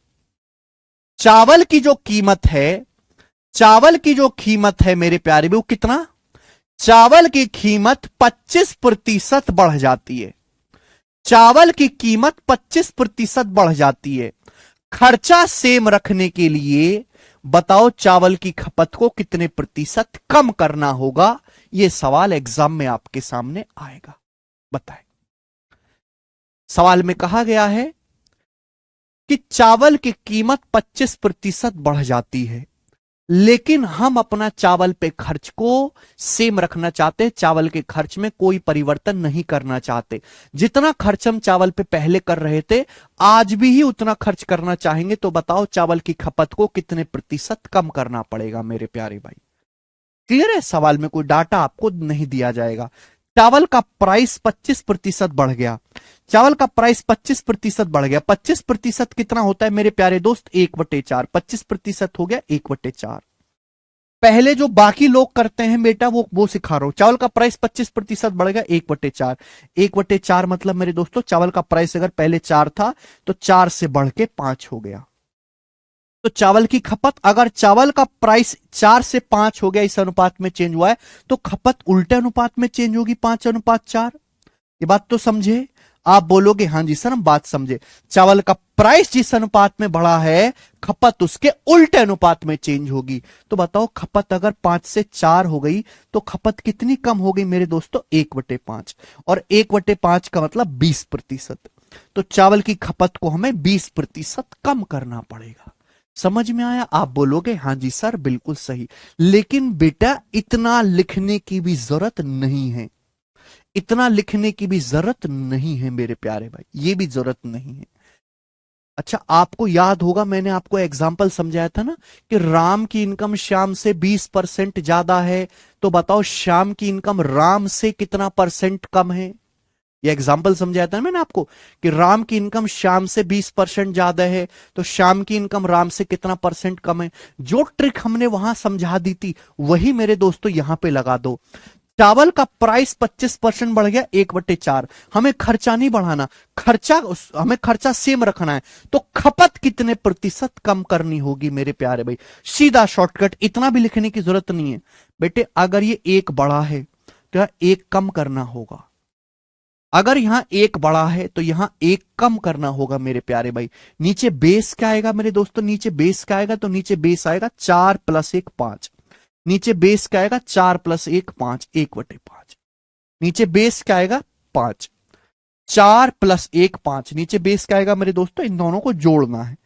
चावल की जो कीमत है, चावल की जो कीमत है मेरे प्यारे वो कितना, चावल की कीमत 25% बढ़ जाती है। चावल की कीमत 25% बढ़ जाती है। खर्चा सेम रखने के लिए बताओ चावल की खपत को कितने प्रतिशत कम करना होगा। यह सवाल एग्जाम में आपके सामने आएगा। बताएं। सवाल में कहा गया है कि चावल की कीमत 25% बढ़ जाती है, लेकिन हम अपना चावल पे खर्च को सेम रखना चाहते हैं, चावल के खर्च में कोई परिवर्तन नहीं करना चाहते। जितना खर्च हम चावल पे पहले कर रहे थे आज भी ही उतना खर्च करना चाहेंगे, तो बताओ चावल की खपत को कितने प्रतिशत कम करना पड़ेगा मेरे प्यारे भाई। क्लियर है। सवाल में कोई डाटा आपको नहीं दिया जाएगा। चावल का प्राइस 25% बढ़ गया, चावल का प्राइस 25% बढ़ गया। 25% कितना होता है मेरे प्यारे दोस्त, 1/4। 25% हो गया 1/4। पहले जो बाकी लोग करते हैं बेटा वो सिखा रहा हूं। चावल का प्राइस 25% बढ़ गया 1/4। 1/4 मतलब मेरे दोस्तों चावल का प्राइस अगर पहले 4 था तो 4 से बढ़ के 5 हो गया। तो चावल की खपत, अगर चावल का प्राइस 4 से 5 हो गया, इस अनुपात में चेंज हुआ है, तो खपत उल्टे अनुपात में चेंज होगी, 5:4। ये बात तो समझे। आप बोलोगे हाँ जी सर हम बात समझे। चावल का प्राइस जिस अनुपात में बढ़ा है खपत उसके उल्टे अनुपात में चेंज होगी। तो बताओ खपत अगर 5 से 4 हो गई तो खपत कितनी कम हो गई मेरे दोस्तों, 1/5। और 1/5 का मतलब 20%। तो चावल की खपत को हमें 20% कम करना पड़ेगा। समझ में आया। आप बोलोगे हाँ जी सर बिल्कुल सही। लेकिन बेटा इतना लिखने की भी जरूरत नहीं है, इतना लिखने की भी जरूरत नहीं है मेरे प्यारे भाई, ये भी जरूरत नहीं है। अच्छा आपको याद होगा मैंने आपको एग्जाम्पल समझाया था ना कि राम की इनकम श्याम से 20% ज्यादा है, तो बताओ श्याम की इनकम राम से कितना परसेंट कम है। ये एग्जाम्पल समझाया था ना मैंने आपको कि राम की इनकम श्याम से 20% ज्यादा है, तो श्याम की इनकम राम से कितना परसेंट कम है। जो ट्रिक हमने वहां समझा दी थी वही मेरे दोस्तों यहां पे लगा दो। चावल का प्राइस 25% बढ़ गया 1/4। हमें खर्चा नहीं बढ़ाना, हमें खर्चा सेम रखना है, तो खपत कितने प्रतिशत कम करनी होगी मेरे प्यारे भाई। सीधा शॉर्टकट, इतना भी लिखने की जरूरत नहीं है बेटे। अगर ये 1 बड़ा है तो यहां 1 कम करना होगा, अगर यहां 1 बड़ा है तो यहां 1 कम करना होगा मेरे प्यारे भाई। नीचे बेस क्या आएगा मेरे दोस्तों, नीचे बेस क्या आएगा, तो नीचे बेस आएगा 4 + 1 5। नीचे बेस क्या आएगा 4 + 1 5, 1/5। नीचे बेस क्या आएगा 5, 4 + 1 5। नीचे बेस क्या आएगा मेरे दोस्तों, इन दोनों को जोड़ना है,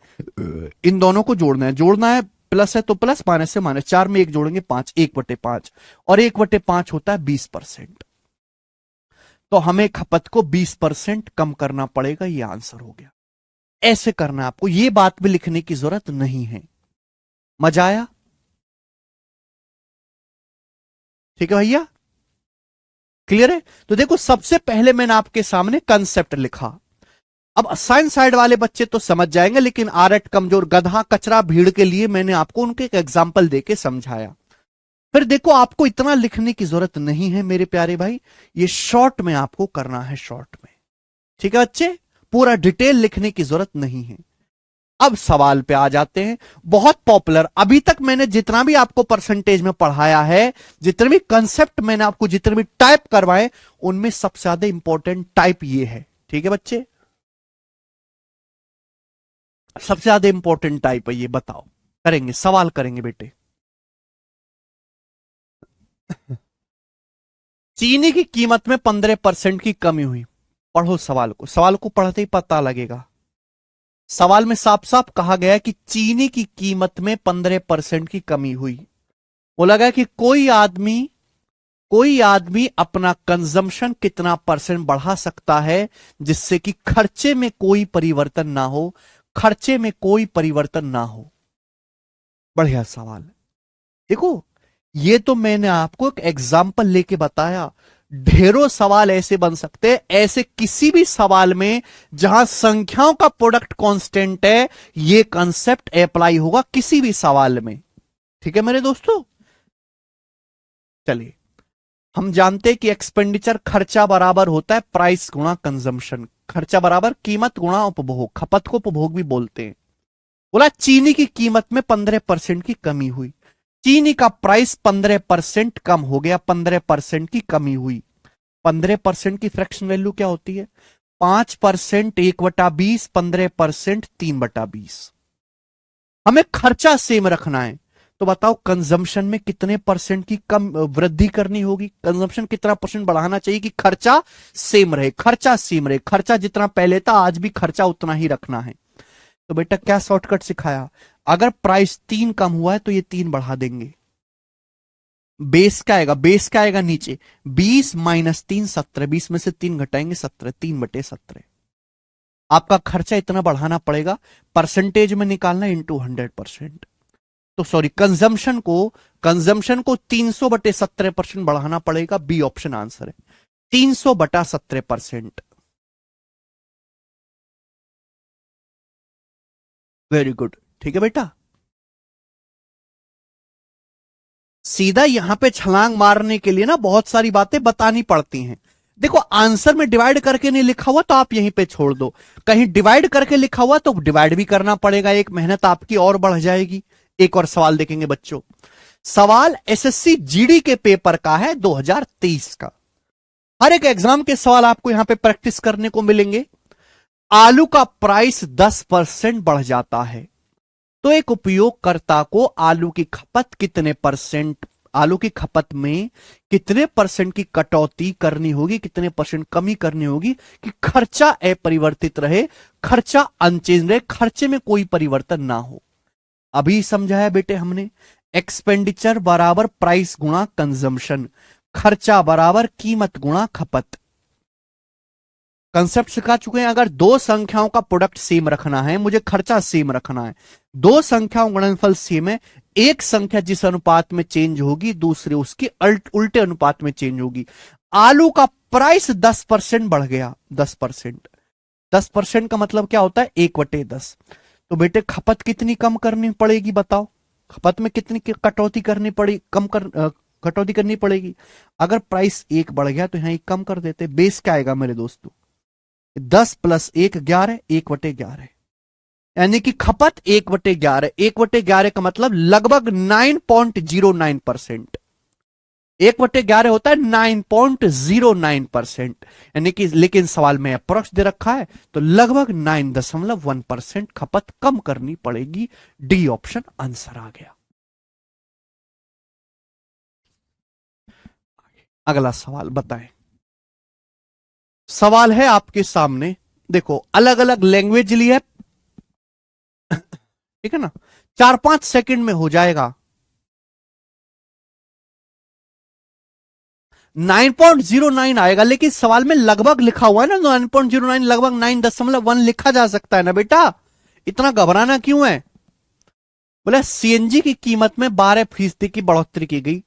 इन दोनों को जोड़ना है, जोड़ना है। प्लस है तो प्लस, माइनस से माइनस, 4 में 1 जोड़ेंगे 5, 1/5। और 1/5 होता है 20%। तो हमें खपत को 20% कम करना पड़ेगा। ये आंसर हो गया। ऐसे करना है आपको, ये बात भी लिखने की जरूरत नहीं है। मजा आया। ठीक है भैया। क्लियर है? तो देखो सबसे पहले मैंने आपके सामने कंसेप्ट लिखा। अब साइंस साइड वाले बच्चे तो समझ जाएंगे, लेकिन आरट कमजोर गधा कचरा भीड़ के लिए मैंने आपको उनके एक एग्जाम्पल देके समझाया। फिर देखो आपको इतना लिखने की जरूरत नहीं है मेरे प्यारे भाई, ये शॉर्ट में आपको करना है, शॉर्ट में। ठीक है बच्चे, पूरा डिटेल लिखने की जरूरत नहीं है। अब सवाल पे आ जाते हैं, बहुत पॉपुलर। अभी तक मैंने जितना भी आपको परसेंटेज में पढ़ाया है, जितने भी कंसेप्ट मैंने आपको जितने भी टाइप करवाए, उनमें सबसे ज्यादा इंपॉर्टेंट टाइप ये है। ठीक है बच्चे, सबसे ज्यादा इंपॉर्टेंट टाइप है ये। बताओ, करेंगे सवाल करेंगे बेटे। चीनी की कीमत में 15% की कमी हुई। पढ़ो सवाल को, सवाल को पढ़ते ही पता लगेगा। सवाल में साफ साफ कहा गया कि चीनी की कीमत में 15% की कमी हुई। बोला गया कि कोई आदमी अपना कंजम्पशन कितना परसेंट बढ़ा सकता है जिससे कि खर्चे में कोई परिवर्तन ना हो, खर्चे में कोई परिवर्तन ना हो। बढ़िया सवाल। देखो ये तो मैंने आपको एक एग्जाम्पल लेके बताया, ढेरों सवाल ऐसे बन सकते हैं। ऐसे किसी भी सवाल में जहां संख्याओं का प्रोडक्ट कांस्टेंट है, ये कंसेप्ट अप्लाई होगा किसी भी सवाल में। ठीक है मेरे दोस्तों, चलिए हम जानते हैं कि एक्सपेंडिचर खर्चा बराबर होता है प्राइस गुणा कंजम्पशन। खर्चा बराबर कीमत गुणा उपभोग, खपत को उपभोग भी बोलते हैं। बोला चीनी की कीमत में 15% की कमी हुई। चीनी का प्राइस 15% कम हो गया, 15% की कमी हुई। 15% की फ्रैक्शन वैल्यू क्या होती है? 5% 1/20, 15% 3/20। हमें खर्चा सेम रखना है, तो बताओ कंजम्पशन में कितने परसेंट की कम वृद्धि करनी होगी? कंजम्पशन कितना परसेंट बढ़ाना चाहिए कि खर्चा सेम रहे? खर्चा सेम रहे, खर्चा जितना पहले था आज भी खर्चा उतना ही रखना है। तो बेटा क्या शॉर्टकट सिखाया, अगर प्राइस 3 कम हुआ है तो ये 3 बढ़ा देंगे। बेस क्या आएगा? बेस क्या आएगा नीचे? 20 - 3 17, 20 में से 3 घटाएंगे 17, 3/17। आपका खर्चा इतना बढ़ाना पड़ेगा, परसेंटेज में निकालना इंटू 100%। तो सॉरी, कंजम्पशन को 300/17% बढ़ाना पड़ेगा। बी ऑप्शन आंसर है, 300/17%। वेरी गुड, ठीक है बेटा। सीधा यहां पे छलांग मारने के लिए ना बहुत सारी बातें बतानी पड़ती हैं। देखो आंसर में डिवाइड करके नहीं लिखा हुआ तो आप यहीं पे छोड़ दो, कहीं डिवाइड करके लिखा हुआ तो डिवाइड भी करना पड़ेगा, एक मेहनत आपकी और बढ़ जाएगी। एक और सवाल देखेंगे बच्चों। सवाल एसएससी जीडी के पेपर का है 2023 का। हर एक एग्जाम के सवाल आपको यहां पे प्रैक्टिस करने को मिलेंगे। आलू का प्राइस 10% बढ़ जाता है तो एक उपयोगकर्ता को आलू की खपत कितने परसेंट, आलू की खपत में कितने परसेंट की कटौती करनी होगी, कितने परसेंट कमी करनी होगी कि खर्चा अपरिवर्तित रहे, खर्चा अनचेंज रहे, खर्चे में कोई परिवर्तन ना हो। अभी समझाया बेटे हमने, एक्सपेंडिचर बराबर प्राइस गुणा कंजम्पशन, खर्चा बराबर कीमत गुणा खपत। कंसेप्ट सिखा चुके हैं। अगर दो संख्याओं का प्रोडक्ट सेम रखना है, मुझे खर्चा सेम रखना है, दो संख्याओं गुणनफल सेम है, एक संख्या जिस अनुपात में चेंज होगी दूसरी उसकी उल्टे अनुपात में चेंज होगी। आलू का प्राइस 10% बढ़ गया, 10%, 10% का मतलब क्या होता है? 1/10। तो बेटे खपत कितनी कम करनी पड़ेगी बताओ? खपत में कितनी कटौती करनी पड़ी, कटौती करनी पड़ेगी। अगर प्राइस 1 बढ़ गया तो यहां 1 कम कर देते। बेस क्या आएगा मेरे दोस्तों? 10 + 1 11, 1/11, यानी कि खपत 1/11। 1/11 का मतलब लगभग 9.09%। 1/11 होता है 9.09%, यानी कि, लेकिन सवाल में अप्रोक्स दे रखा है तो लगभग 9.1% खपत कम करनी पड़ेगी। डी ऑप्शन आंसर आ गया। अगला सवाल बताएं। सवाल है आपके सामने, देखो अलग अलग लैंग्वेज ली है, ठीक है ना, 4-5 सेकंड में हो जाएगा। 9.09 आएगा, लेकिन सवाल में लगभग लिखा हुआ है ना, 9.09 लगभग 9.1 लिखा जा सकता है ना बेटा, इतना घबराना क्यों है? बोले सीएनजी की कीमत में 12% की बढ़ोतरी की गई।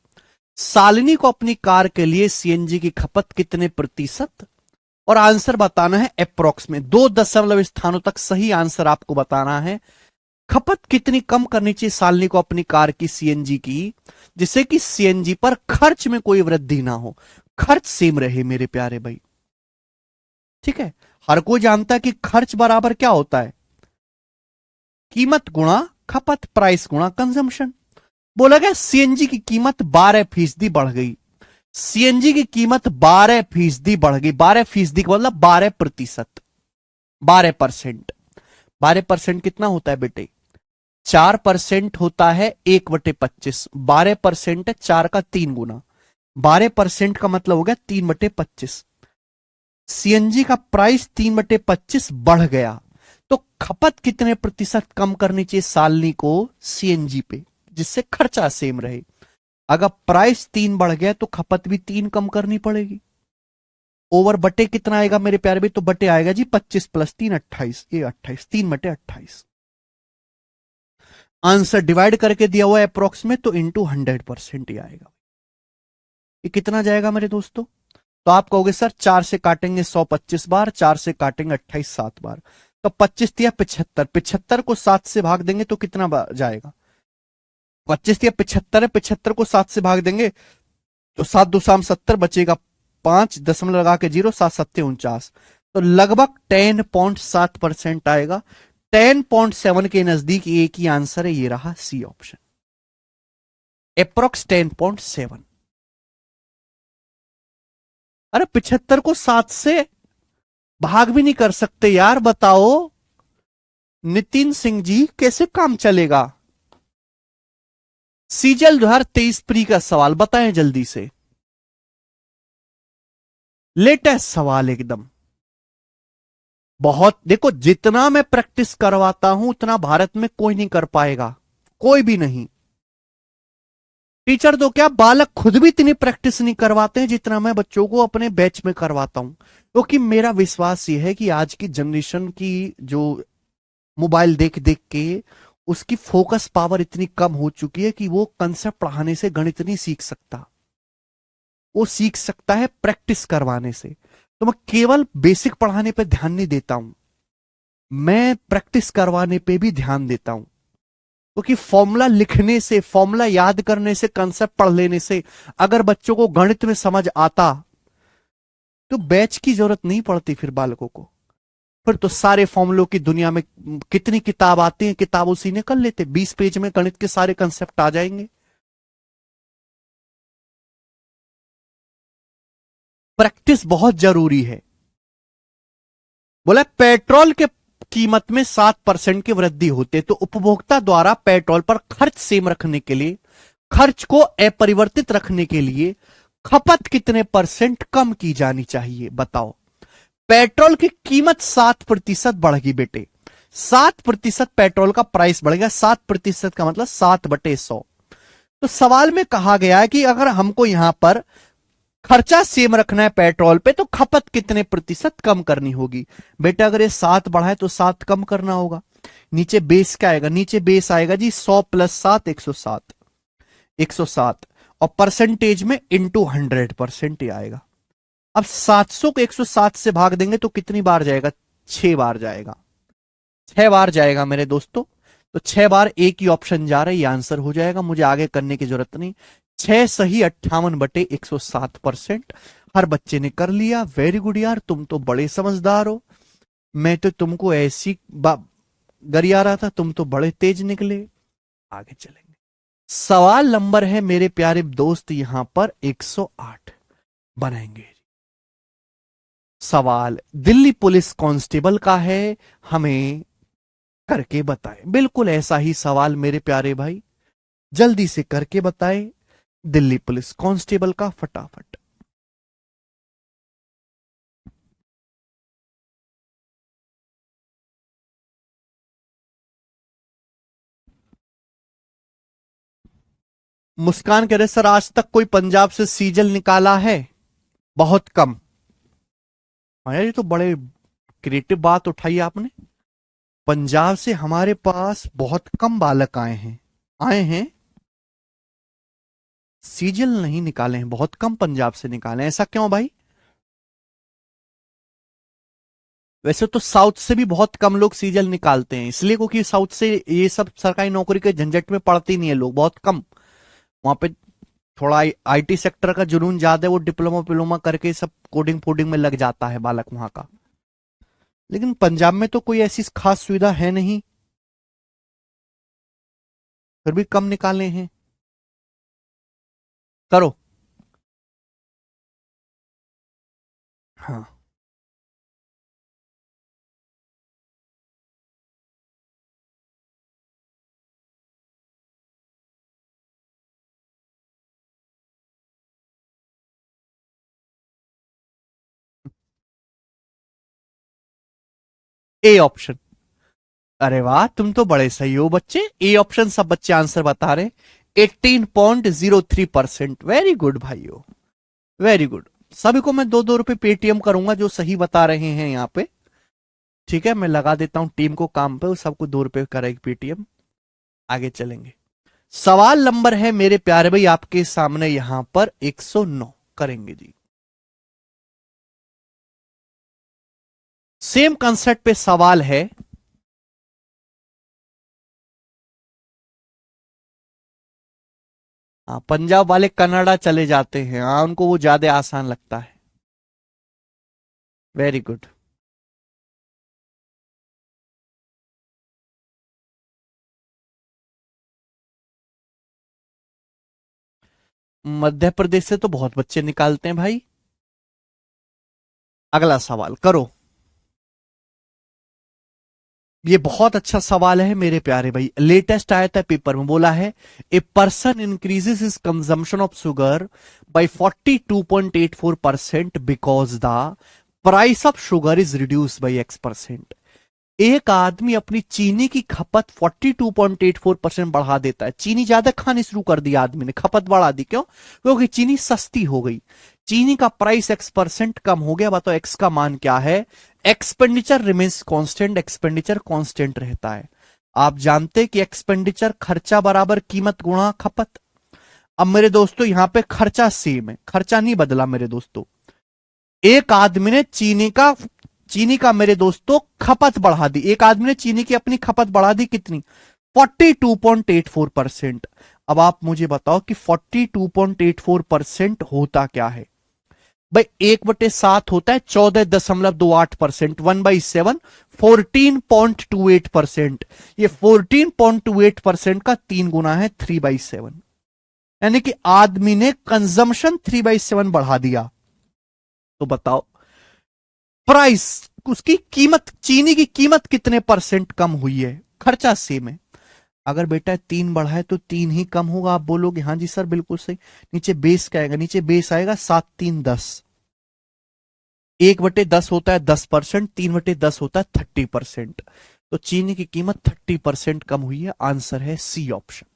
शालिनी को अपनी कार के लिए सीएनजी की खपत कितने प्रतिशत, और आंसर बताना है अप्रोक्स में, 2 स्थानों तक सही आंसर आपको बताना है। खपत कितनी कम करनी चाहिए शालिनी को अपनी कार की सीएनजी की, जिससे कि सीएनजी पर खर्च में कोई वृद्धि ना हो, खर्च सेम रहे मेरे प्यारे भाई। ठीक है, हर कोई जानता है कि खर्च बराबर क्या होता है, कीमत गुणा खपत, प्राइस गुणा कंजम्पशन। बोला गया सीएनजी की कीमत 12% बढ़ गई, सीएनजी की कीमत 12% बढ़ गई, 12% का मतलब 12%, 12%, 12% कितना होता है बेटे, 4% होता है 1/25, 12% है 4 का 3 गुना, 12% का मतलब हो गया 3/25। सीएनजी का प्राइस 3/25 बढ़ गया, तो खपत कितने प्रतिशत कम करनी चाहिए सालनी को सीएनजी पे, जिससे खर्चा सेम रहे। अगर प्राइस 3 बढ़ गया तो खपत भी 3 कम करनी पड़ेगी। ओवर बटे कितना आएगा मेरे प्यारे भाई, तो बटे आएगा जी 25 + 3 28, ये 28, 3/28। आंसर डिवाइड करके दिया हुआ है अप्रोक्स में, तो इंटू 100% ही आएगा। ये कितना जाएगा मेरे दोस्तों, तो आप कहोगे सर 4 से काटेंगे 100 25 बार, 4 से काटेंगे 28 7 बार, तो 25 दिया 75, 75 को 7 से भाग देंगे तो कितना जाएगा, 25 दिया 75 है, 75 को 7 से भाग देंगे तो 7 2 70 बचेगा, 5 दशमलव लगा के 0, 7 7 49, तो लगभग 10.7% आएगा। 10.7 के नजदीक एक ही आंसर है, ये रहा सी ऑप्शन, अप्रोक्स 10.7। अरे 75 को 7 से भाग भी नहीं कर सकते यार, बताओ नितिन सिंह जी कैसे काम चलेगा। सीजल 2023 प्री का सवाल बताएं जल्दी से, लेटेस्ट सवाल एकदम। बहुत देखो, जितना मैं प्रैक्टिस करवाता हूं उतना भारत में कोई नहीं कर पाएगा, कोई भी नहीं। टीचर तो क्या, बालक खुद भी इतनी प्रैक्टिस नहीं करवाते हैं जितना मैं बच्चों को अपने बैच में करवाता हूं, क्योंकि मेरा विश्वास यह है कि आज की जनरेशन की जो मोबाइल देख देख के उसकी फोकस पावर इतनी कम हो चुकी है कि वो कंसेप्ट पढ़ाने से गणित नहीं सीख सकता, वो सीख सकता है प्रैक्टिस करवाने से। तो मैं केवल बेसिक पढ़ाने पे ध्यान नहीं देता हूं, मैं प्रैक्टिस करवाने पे भी ध्यान देता हूं, क्योंकि फॉर्मूला लिखने से, फॉर्मूला याद करने से, कंसेप्ट पढ़ लेने से अगर बच्चों को गणित में समझ आता तो बैच की जरूरत नहीं पड़ती फिर बालकों को। फिर तो सारे फॉर्मूलों की दुनिया में कितनी किताब आती है, किताबों से निकल लेते, 20 पेज में गणित के सारे कंसेप्ट आ जाएंगे। प्रैक्टिस बहुत जरूरी है। बोला पेट्रोल के कीमत में 7% की वृद्धि होती है, तो उपभोक्ता द्वारा पेट्रोल पर खर्च सेम रखने के लिए, खर्च को अपरिवर्तित रखने के लिए खपत कितने परसेंट कम की जानी चाहिए, बताओ। पेट्रोल की कीमत 7% बढ़ेगी बेटे, 7% पेट्रोल का प्राइस बढ़ेगा, 7% का मतलब 7/100। तो सवाल में कहा गया है कि अगर हमको यहां पर खर्चा सेम रखना है पेट्रोल पे, तो खपत कितने प्रतिशत कम करनी होगी। बेटा अगर ये 7 बढ़ा है तो 7 कम करना होगा। नीचे बेस क्या आएगा, नीचे बेस आएगा जी 100 + 7 107, 107, और परसेंटेज में इंटू 100% ही आएगा। अब 700 को 107 से भाग देंगे तो कितनी बार जाएगा, 6 बार जाएगा, 6 बार जाएगा मेरे दोस्तों। तो 6 बार एक ही ऑप्शन जा रहा है, ये आंसर हो जाएगा, मुझे आगे करने की जरूरत नहीं। 6 सही 58/107%। हर बच्चे ने कर लिया, वेरी गुड यार, तुम तो बड़े समझदार हो। मैं तो तुमको ऐसी गरिया रहा था, तुम तो बड़े तेज निकले। आगे चलेंगे, सवाल नंबर है मेरे प्यारे दोस्त यहां पर 108 बनाएंगे। सवाल दिल्ली पुलिस कांस्टेबल का है, हमें करके बताएं। बिल्कुल ऐसा ही सवाल मेरे प्यारे भाई, जल्दी से करके बताएं दिल्ली पुलिस कांस्टेबल का, फटाफट। मुस्कान कह रहे सर आज तक कोई पंजाब से सीजल निकाला है, बहुत कम। हाँ यार, ये तो बड़े क्रिएटिव बात उठाई आपने। पंजाब से हमारे पास बहुत कम बालक आए हैं, आए हैं। सीजीएल नहीं निकाले हैं, बहुत कम पंजाब से निकाले हैं। ऐसा क्यों भाई? वैसे तो साउथ से भी बहुत कम लोग सीजीएल निकालते हैं, इसलिए क्योंकि साउथ से ये सब सरकारी नौकरी के झंझट में पड़ते ही नहीं है लोग, बहुत कम। वहां पे थोड़ा आईटी सेक्टर का जुनून ज्यादा है, वो डिप्लोमा विप्लोमा करके सब कोडिंग फोडिंग में लग जाता है बालक वहां का। लेकिन पंजाब में तो कोई ऐसी खास सुविधा है नहीं, फिर भी कम निकाले हैं। करो। हाँ। A option. अरे वाह, तुम तो बड़े सही हो बच्चे, ए ऑप्शन सब बच्चे आंसर बता रहे। 18.03%। वेरी गुड भाइयों, वेरी गुड। सभी को मैं 2-2 रुपए पेटीएम करूंगा जो सही बता रहे हैं यहाँ पे। ठीक है, मैं लगा देता हूं टीम को काम पे, वो सबको 2 रुपए करेगी पेटीएम। आगे चलेंगे। सवाल नंबर है मेरे प्यारे भाई आपके सामने यहां पर 109 करेंगे जी। सेम कंसेप्ट पे सवाल है। हाँ, पंजाब वाले कनाडा चले जाते हैं, हाँ उनको वो ज्यादा आसान लगता है। Very good. मध्य प्रदेश से तो बहुत बच्चे निकालते हैं भाई। अगला सवाल करो। ये बहुत अच्छा सवाल है मेरे प्यारे भाई, लेटेस्ट आया था पेपर में, बोला है a person increases his consumption of sugar bye 42.84% because the price of sugar is reduce by X%। एक आदमी अपनी चीनी की खपत 42.84% बढ़ा देता है। चीनी ज्यादा खानी शुरू कर दी आदमी ने, खपत बढ़ा दी, क्यों? क्योंकि चीनी सस्ती हो गई, चीनी का प्राइस X% कम हो गया। बताओ एक्स का मान क्या है? Expenditure remains constant, expenditure constant रहता है। आप जानते कि एक्सपेंडिचर खर्चा बराबर कीमत गुणा खपत। अब मेरे दोस्तों यहां पे खर्चा सेम है, खर्चा नहीं बदला मेरे दोस्तों। एक आदमी ने चीनी का मेरे दोस्तों खपत बढ़ा दी, एक आदमी ने चीनी की अपनी खपत बढ़ा दी कितनी? 42.84%। अब आप मुझे बताओ कि 42.84% होता क्या है? भाई 1/7 होता है 14.28%, 1/7 14.28%। ये 14.28% का 3 गुना है 3/7, यानी कि आदमी ने कंजम्पशन 3/7 बढ़ा दिया। तो बताओ प्राइस, उसकी कीमत, चीनी की कीमत कितने परसेंट कम हुई है? खर्चा सेम है। अगर बेटा 3 बढ़ा है तो 3 ही कम होगा, आप बोलोगे हाँ जी सर बिल्कुल सही। नीचे बेस क्या आएगा? नीचे बेस आएगा 7×3=10। 1/10 होता है 10%, 3/10 होता है 30%। तो चीनी की कीमत 30% कम हुई है। आंसर है सी ऑप्शन।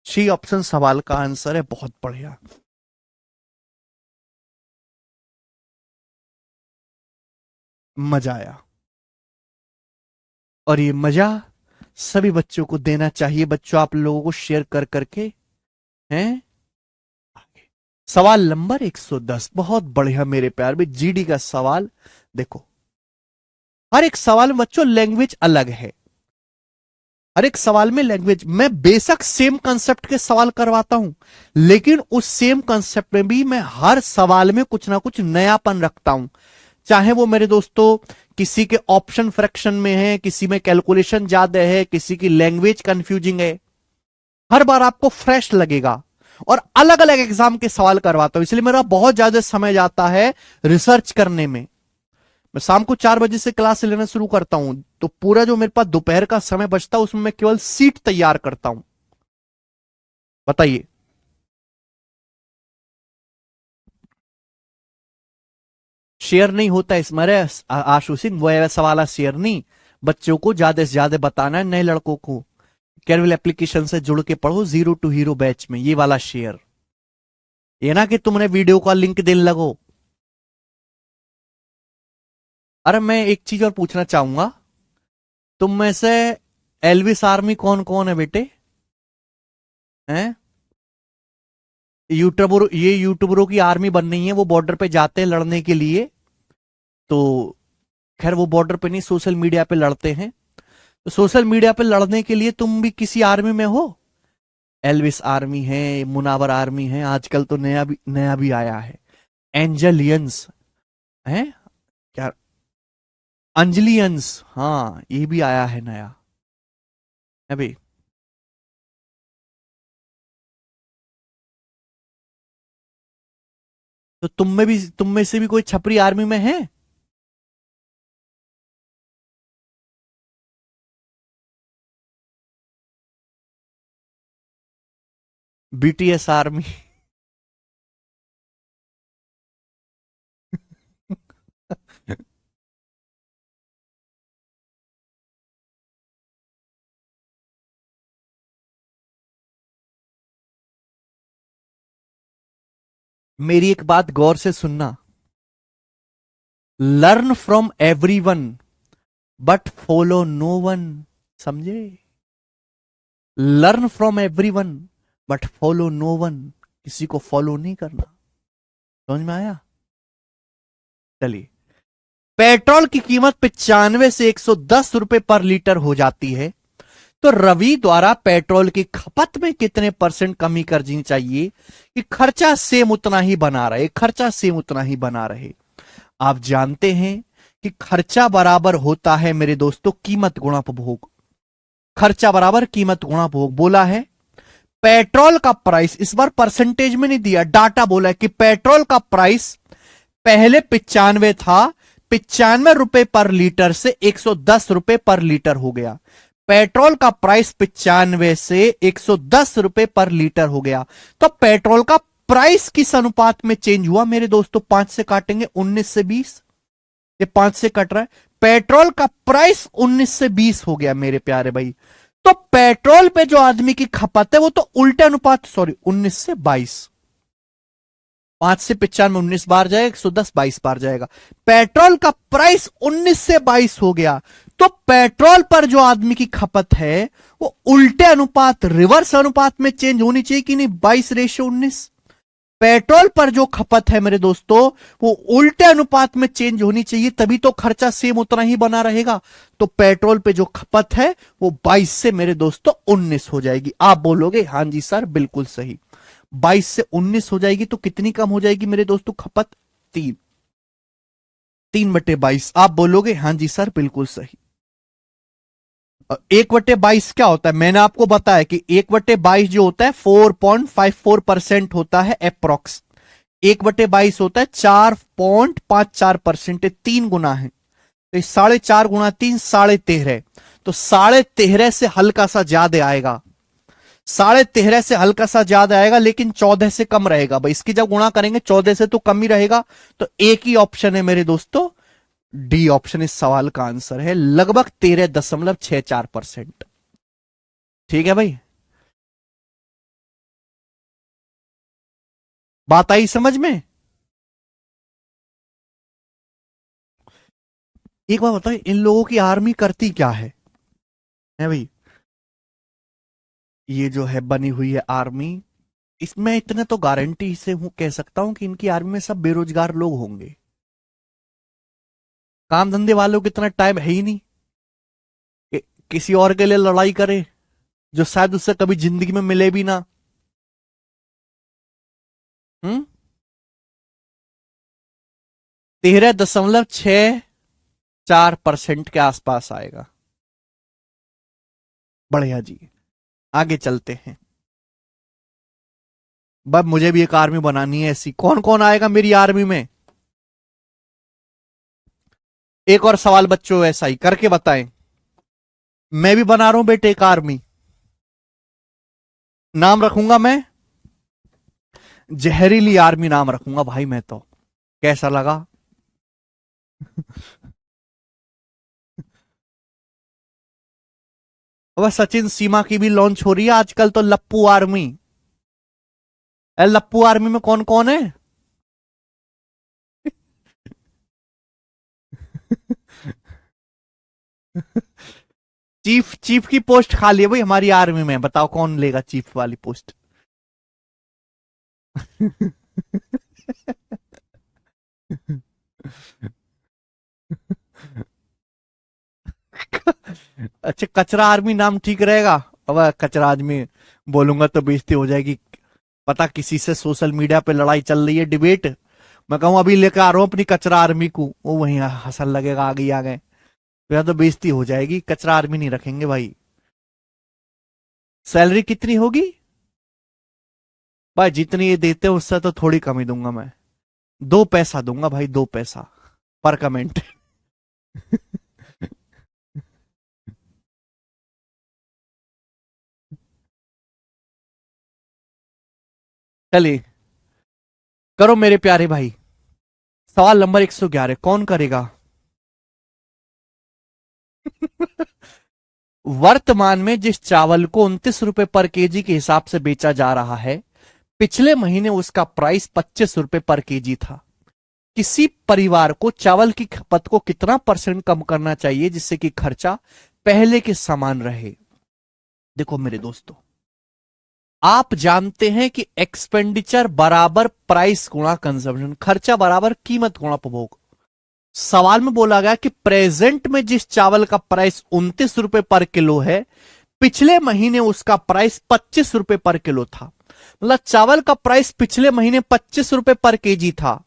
सी ऑप्शन सवाल का आंसर है। बहुत बढ़िया, मजा आया। और ये मजा सभी बच्चों को देना चाहिए। बच्चों आप लोगों को शेयर कर करके हैं। सवाल नंबर 110, बहुत बढ़िया मेरे प्यार में जीडी का सवाल। देखो, हर एक सवाल में बच्चों लैंग्वेज अलग है। हर एक सवाल में लैंग्वेज, मैं बेशक सेम कंसेप्ट के सवाल करवाता हूं, लेकिन उस सेम कंसेप्ट में भी मैं हर सवाल में कुछ ना कुछ नयापन रखता हूं। चाहे वो मेरे दोस्तों किसी के ऑप्शन फ्रैक्शन में है, किसी में कैलकुलेशन ज्यादा है, किसी की लैंग्वेज कंफ्यूजिंग है, हर बार आपको फ्रेश लगेगा। और अलग अलग एग्जाम के सवाल करवाता हूं, इसलिए मेरा बहुत ज्यादा समय जाता है रिसर्च करने में। मैं शाम को 4 बजे से क्लास लेना शुरू करता हूं, तो पूरा जो मेरे पास दोपहर का समय बचता है उसमें मैं केवल सीट तैयार करता हूं। बताइए। शेयर नहीं होता इसमें रे आशु सिंह, वो सवाल शेयर नहीं। बच्चों को ज्यादा से ज्यादा बताना है, नए लड़कों को कैरविल एप्लीकेशन से जुड़ के पढ़ो, जीरो टू हीरो बैच में ये वाला शेयर। ये ना कि तुमने वीडियो का लिंक देने लगो। अरे मैं एक चीज और पूछना चाहूंगा, तुम में से एलविस आर्मी कौन कौन है बेटे? हैं? ये यूट्यूबरों की आर्मी बन रही है, वो बॉर्डर पे जाते हैं लड़ने के लिए। तो खैर वो बॉर्डर पे नहीं, सोशल मीडिया पे लड़ते हैं। तो सोशल मीडिया पे लड़ने के लिए तुम भी किसी आर्मी में हो। एल्विस आर्मी है, मुनावर आर्मी है, आजकल तो नया भी आया है, एंजलियंस है क्या, अंजलियंस, हाँ ये भी आया है नया है भाई। तो तुम में से भी कोई छपरी आर्मी में है? BTS army. मेरी एक बात गौर से सुनना, learn from everyone but follow no one, समझे? Learn from everyone but follow no one, किसी को फॉलो नहीं करना। समझ में आया? चलिए, पेट्रोल की कीमत 95 से 110 रुपए पर लीटर हो जाती है, तो रवि द्वारा पेट्रोल की खपत में कितने परसेंट कमी करनी चाहिए कि खर्चा सेम उतना ही बना रहे, खर्चा सेम उतना ही बना रहे? आप जानते हैं कि खर्चा बराबर होता है मेरे दोस्तों कीमत गुणा उपभोग। खर्चा बराबर कीमत गुणा उपभोग बोला है। पेट्रोल का प्राइस इस बार परसेंटेज में नहीं दिया, डाटा बोला है कि पेट्रोल का प्राइस पहले 95 था, 95 रुपए पर लीटर से 110 रुपए पर लीटर हो गया। पेट्रोल का प्राइस 95 से 110 रुपए पर लीटर हो गया, तो पेट्रोल का प्राइस किस अनुपात में चेंज हुआ मेरे दोस्तों? 5 से काटेंगे, 19 से 20, ये 5 से कट रहा है, पेट्रोल का प्राइस 19 से 20 हो गया मेरे प्यारे भाई। तो पेट्रोल पे जो आदमी की खपत है वो तो उल्टे अनुपात, सॉरी 19 से 22, 5 से 95 19 बार जाएगा, 110 22 बार जाएगा, पेट्रोल का प्राइस 19 से 22 हो गया। तो पेट्रोल पर जो आदमी की खपत है वो उल्टे अनुपात, रिवर्स अनुपात में चेंज होनी चाहिए कि नहीं? 22:19। पेट्रोल पर जो खपत है मेरे दोस्तों वो उल्टे अनुपात में चेंज होनी चाहिए, तभी तो खर्चा सेम उतना ही बना रहेगा। तो पेट्रोल पे जो खपत है वो 22 से मेरे दोस्तों 19 हो जाएगी। आप बोलोगे हां जी सर बिल्कुल सही, 22 से 19 हो जाएगी, तो कितनी कम हो जाएगी मेरे दोस्तों खपत? 3, 3/22। आप बोलोगे हां जी सर बिल्कुल सही। 1/22 क्या होता है? मैंने आपको बताया कि 1/22 जो होता है 4.54% होता है अप्रोक्स। 1/22 होता है 4.54%, 3 गुना है, तो 4.5 गुना 3 13.5, तो 13.5 से हल्का सा ज्यादा आएगा, 13.5 से हल्का सा ज्यादा आएगा, लेकिन 14 से कम रहेगा भाई। इसकी जब गुणा करेंगे 14 से तो कम ही रहेगा। तो एक ही ऑप्शन है मेरे दोस्तों, डी ऑप्शन इस सवाल का आंसर है, लगभग 13.64%। ठीक है भाई, बात आई समझ में? एक बात बताओ, इन लोगों की आर्मी करती क्या है भाई? ये जो है बनी हुई है आर्मी, इसमें इतने तो गारंटी से हूं कह सकता हूं कि इनकी आर्मी में सब बेरोजगार लोग होंगे। काम धंधे वालों को इतना टाइम है ही नहीं कि किसी और के लिए लड़ाई करे, जो शायद उससे कभी जिंदगी में मिले भी ना। हम्म 13.64% के आसपास आएगा। बढ़िया जी, आगे चलते हैं। बस मुझे भी एक आर्मी बनानी है ऐसी। कौन कौन आएगा मेरी आर्मी में? एक और सवाल बच्चों ऐसा ही करके बताएं। मैं भी बना रहा हूं बेटे एक आर्मी। नाम रखूंगा मैं जहरीली आर्मी, नाम रखूंगा भाई मैं तो। कैसा लगा? अब सचिन सीमा की भी लॉन्च हो रही है आजकल तो, लप्पू आर्मी। लप्पू आर्मी में कौन कौन है? चीफ, चीफ की पोस्ट खाली है भाई हमारी आर्मी में, बताओ कौन लेगा चीफ वाली पोस्ट? अच्छा, कचरा आर्मी नाम ठीक रहेगा? अब कचरा आदमी बोलूंगा तो बेइज्जती हो जाएगी। पता किसी से सोशल मीडिया पे लड़ाई चल रही है, डिबेट, मैं कहूँ अभी लेकर आ रहा हूँ अपनी कचरा आर्मी को, वो वहीं हंसन लगेगा, आ गई आ गए, तो या तो बेइज्जती हो जाएगी। कचरा आर्मी नहीं रखेंगे भाई। सैलरी कितनी होगी? भाई जितनी ये देते हैं उससे तो थोड़ी कमी दूंगा मैं। 2 पैसा दूंगा भाई, 2 पैसा पर कमेंट। चलिए, करो मेरे प्यारे भाई। सवाल नंबर 111 कौन करेगा? वर्तमान में जिस चावल को 29 रुपए पर केजी के हिसाब से बेचा जा रहा है, पिछले महीने उसका प्राइस 25 रुपए पर केजी था। किसी परिवार को चावल की खपत को कितना परसेंट कम करना चाहिए जिससे कि खर्चा पहले के समान रहे? देखो मेरे दोस्तों, आप जानते हैं कि एक्सपेंडिचर बराबर प्राइस गुणा कंजम्पशन, खर्चा बराबर कीमत गुणा उपभोग। सवाल में बोला गया कि प्रेजेंट में जिस चावल का प्राइस 29 रुपए पर किलो है, पिछले महीने उसका प्राइस 25 रुपए पर किलो था। मतलब चावल का प्राइस पिछले महीने 25 रुपए पर केजी था,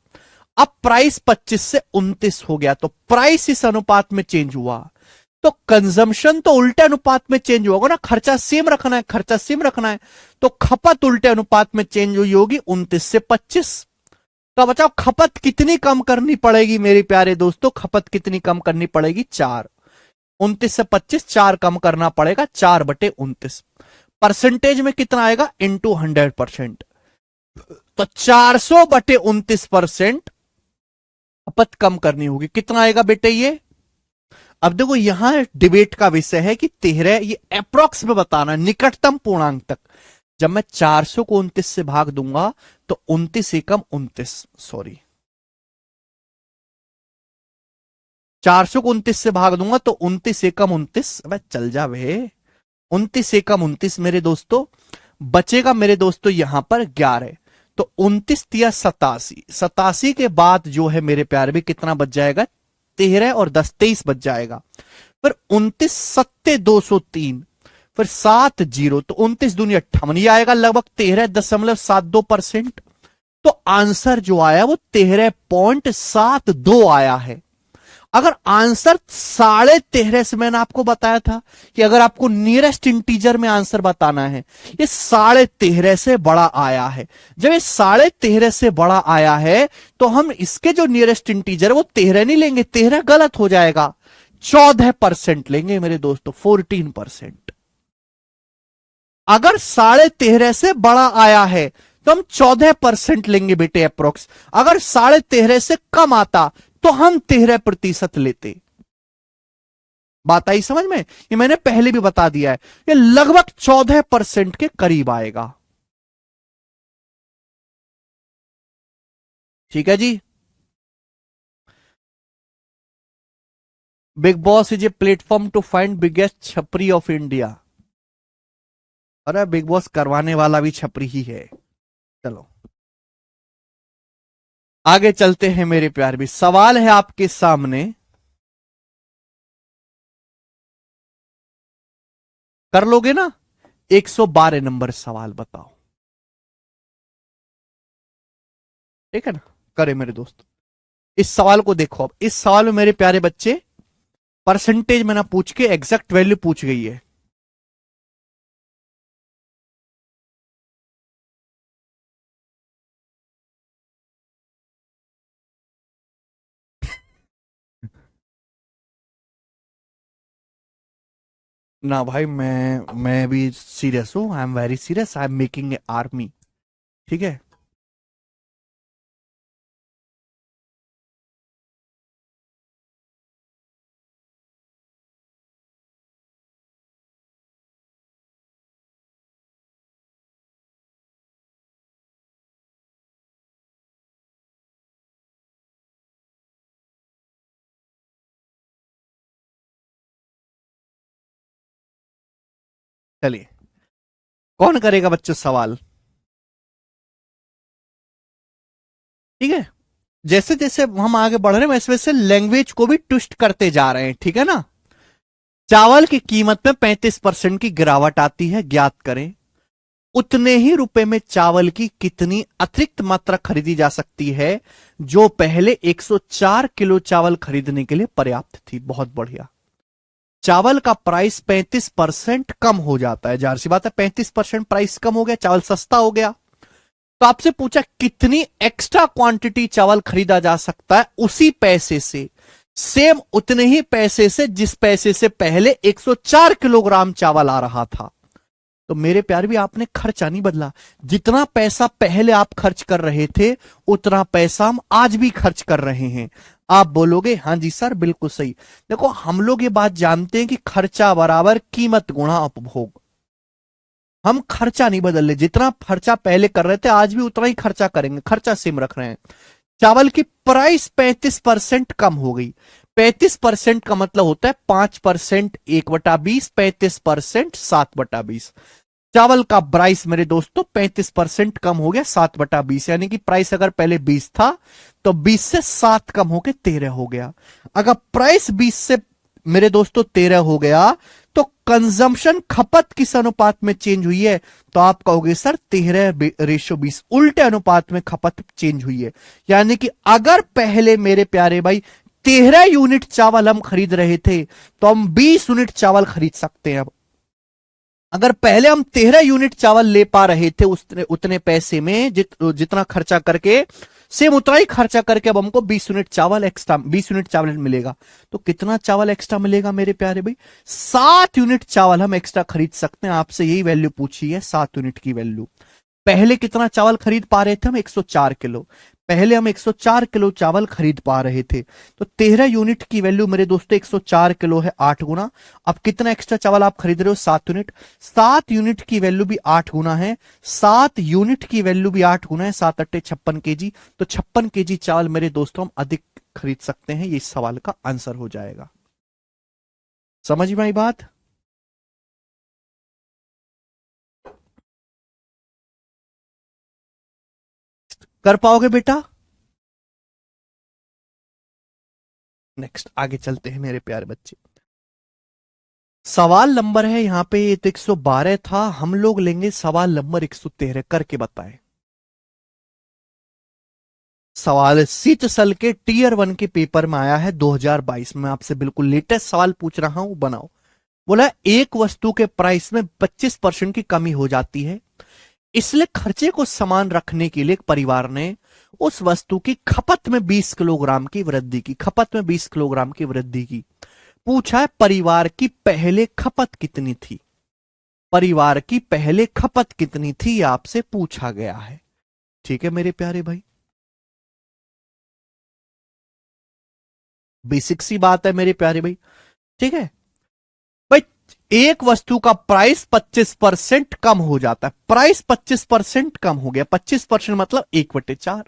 अब प्राइस 25 से 29 हो गया, तो प्राइस इस अनुपात में चेंज हुआ, तो कंजम्पशन तो उल्टे अनुपात में चेंज होगा ना। खर्चा सेम रखना है, खर्चा सेम रखना है, तो खपत उल्टे अनुपात में चेंज हुई होगी 29 से 25। तो बताओ खपत कितनी कम करनी पड़ेगी मेरे प्यारे दोस्तों? खपत कितनी कम करनी पड़ेगी? 4। 29 से 25 4 कम करना पड़ेगा, 4/29। परसेंटेज में कितना आएगा? इंटू 100%। तो 400/29% खपत कम करनी होगी। कितना आएगा बेटे ये? अब देखो यहां डिबेट का विषय है कि 13, ये अप्रोक्स में बताना, निकटतम पूर्णांक तक। जब मैं 400 को 29 से भाग दूंगा तो 29 एकम 29, सॉरी, 400 को 29 से भाग दूंगा तो 29 एकम 29, अब चल जा वे, 29 एकम 29 मेरे दोस्तों, बचेगा मेरे दोस्तों यहां पर 11। तो 29 तिया 87, 87 के बाद जो है मेरे प्यारे भी कितना बच जाएगा? 13 और 10 23 बच जाएगा। फिर 29 सत्ते 203, फिर 7 0, तो 29 दूनी 58, ये आएगा लगभग 13.72%। तो आंसर जो आया वो 13.72 आया है। अगर आंसर 13.5 से, मैंने आपको बताया था कि अगर आपको नियरेस्ट इंटीजर में आंसर बताना है, ये 13.5 से बड़ा आया है। जब ये 13.5 से बड़ा आया है तो हम इसके जो नियरेस्ट इंटीजर है वो 13 नहीं लेंगे, 13 गलत हो जाएगा, 14% लेंगे मेरे दोस्तों, 14%। अगर 13.5 से बड़ा आया है तो हम 14% लेंगे बेटे अप्रोक्स। अगर 13.5 से कम आता तो हम 13% लेते। बात आई समझ में? ये मैंने पहले भी बता दिया है, ये लगभग 14% के करीब आएगा। ठीक है जी। Bigg Boss is a platform to find biggest छपरी ऑफ इंडिया। अरे बिग बॉस करवाने वाला भी छपरी ही है। चलो आगे चलते हैं मेरे प्यार भी। सवाल है आपके सामने, कर लोगे ना? 112 नंबर सवाल बताओ। ठीक है ना? करे मेरे दोस्त, इस सवाल को देखो। अब इस सवाल में मेरे प्यारे बच्चे परसेंटेज में ना पूछ के एग्जैक्ट वैल्यू पूछ गई है। ना भाई, मैं भी सीरियस हूं, I am very serious, I am making a army. ठीक है। चलिए, कौन करेगा बच्चों सवाल? ठीक है। जैसे जैसे हम आगे बढ़ रहे हैं वैसे वैसे लैंग्वेज को भी ट्विस्ट करते जा रहे हैं, ठीक है ना। चावल की कीमत में 35% की गिरावट आती है, ज्ञात करें उतने ही रुपए में चावल की कितनी अतिरिक्त मात्रा खरीदी जा सकती है जो पहले 104 किलो चावल खरीदने के लिए पर्याप्त थी। बहुत बढ़िया। चावल का प्राइस 35% कम हो जाता है, जाहिर सी बात है 35% प्राइस कम हो गया, चावल सस्ता हो गया। तो आपसे पूछा कितनी एक्स्ट्रा क्वांटिटी चावल खरीदा जा सकता है उसी पैसे से, सेम उतने ही पैसे से जिस पैसे से पहले 104 किलोग्राम चावल आ रहा था। तो मेरे प्यार भी आपने खर्चा नहीं बदला, जितना पैसा पहले आप खर्च कर रहे थे उतना पैसा हम आज भी खर्च कर रहे हैं। आप बोलोगे हाँ जी सर बिल्कुल सही। देखो हम लोग ये बात जानते हैं कि खर्चा बराबर कीमत गुणा उपभोग। हम खर्चा नहीं बदल रहे, जितना खर्चा पहले कर रहे थे आज भी उतना ही खर्चा करेंगे, खर्चा सेम रख रहे हैं। चावल की प्राइस 35% कम हो गई। 35% का मतलब होता है 5% 1/20, 35% 7/20। चावल का प्राइस मेरे दोस्तों 35% कम हो गया 7/20, यानी कि प्राइस अगर पहले 20 था तो 20 से 7 कम होकर 13 हो गया। अगर प्राइस 20 से मेरे दोस्तों 13 हो गया तो कंजम्पशन खपत किस अनुपात में चेंज हुई है? तो आप कहोगे सर 13:20, उल्टे अनुपात में खपत चेंज हुई है। यानी कि अगर पहले मेरे प्यारे भाई 13 यूनिट चावल हम खरीद रहे थे तो हम 20 यूनिट चावल खरीद सकते हैं। अब अगर पहले हम 13 यूनिट चावल ले पा रहे थे उतने पैसे में जितना खर्चा करके, सेम उतना ही खर्चा करके अब हमको 20 यूनिट चावल एक्स्ट्रा, 20 यूनिट चावल मिलेगा। तो कितना चावल एक्स्ट्रा मिलेगा मेरे प्यारे भाई? 7 यूनिट चावल हम एक्स्ट्रा खरीद सकते हैं। आपसे यही वैल्यू पूछी है, 7 यूनिट की वैल्यू। पहले कितना चावल खरीद पा रहे थे हम? 104 किलो। पहले हम 104 किलो चावल खरीद पा रहे थे, तो 13 यूनिट की वैल्यू मेरे दोस्तों 104 किलो है, 8 गुना। अब कितना एक्स्ट्रा चावल आप खरीद रहे हो? 7 यूनिट। 7 यूनिट की वैल्यू भी 8 गुना है, 7 यूनिट की वैल्यू भी 8 गुना है, 7 अट्टे 56 केजी। तो 56 केजी चावल मेरे दोस्तों हम अधिक खरीद सकते हैं। ये इस सवाल का आंसर हो जाएगा। समझ में आई बात? कर पाओगे बेटा? नेक्स्ट आगे चलते हैं मेरे प्यारे बच्चे। सवाल नंबर है यहां पे, ये तो 112 था, हम लोग लेंगे सवाल नंबर 113। करके बताएं। सवाल सीटसल के टीयर 1 के पेपर में आया है 2022 में। आपसे बिल्कुल लेटेस्ट सवाल पूछ रहा हूं, बनाओ। बोला एक वस्तु के प्राइस में 25% की कमी हो जाती है, इसलिए खर्चे को समान रखने के लिए परिवार ने उस वस्तु की खपत में 20 किलोग्राम की वृद्धि की। खपत में 20 किलोग्राम की वृद्धि की। पूछा है परिवार की पहले खपत कितनी थी? परिवार की पहले खपत कितनी थी आपसे पूछा गया है। ठीक है मेरे प्यारे भाई, बेसिक सी बात है मेरे प्यारे भाई। ठीक है भाई, एक वस्तु का प्राइस 25% कम हो जाता है। प्राइस 25% कम हो गया, 25% मतलब 1/4।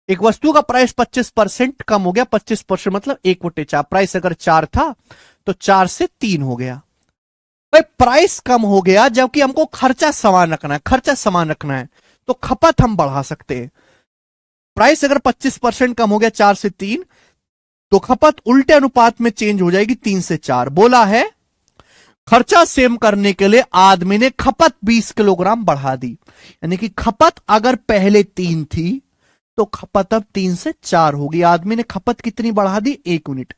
एक वस्तु का प्राइस 25% कम हो गया, 25% मतलब 1/4। प्राइस अगर 4 था तो 4 से 3 हो गया। भाई प्राइस कम हो गया जबकि हमको खर्चा समान रखना है, खर्चा समान रखना है तो खपत हम बढ़ा सकते हैं। प्राइस अगर 25% कम हो गया 4 से 3, तो खपत उल्टे अनुपात में चेंज हो जाएगी 3 से 4। बोला है खर्चा सेम करने के लिए आदमी ने खपत 20 किलोग्राम बढ़ा दी। यानी कि खपत अगर पहले 3 थी तो खपत अब 3 से 4 होगी। आदमी ने खपत कितनी बढ़ा दी? 1 यूनिट।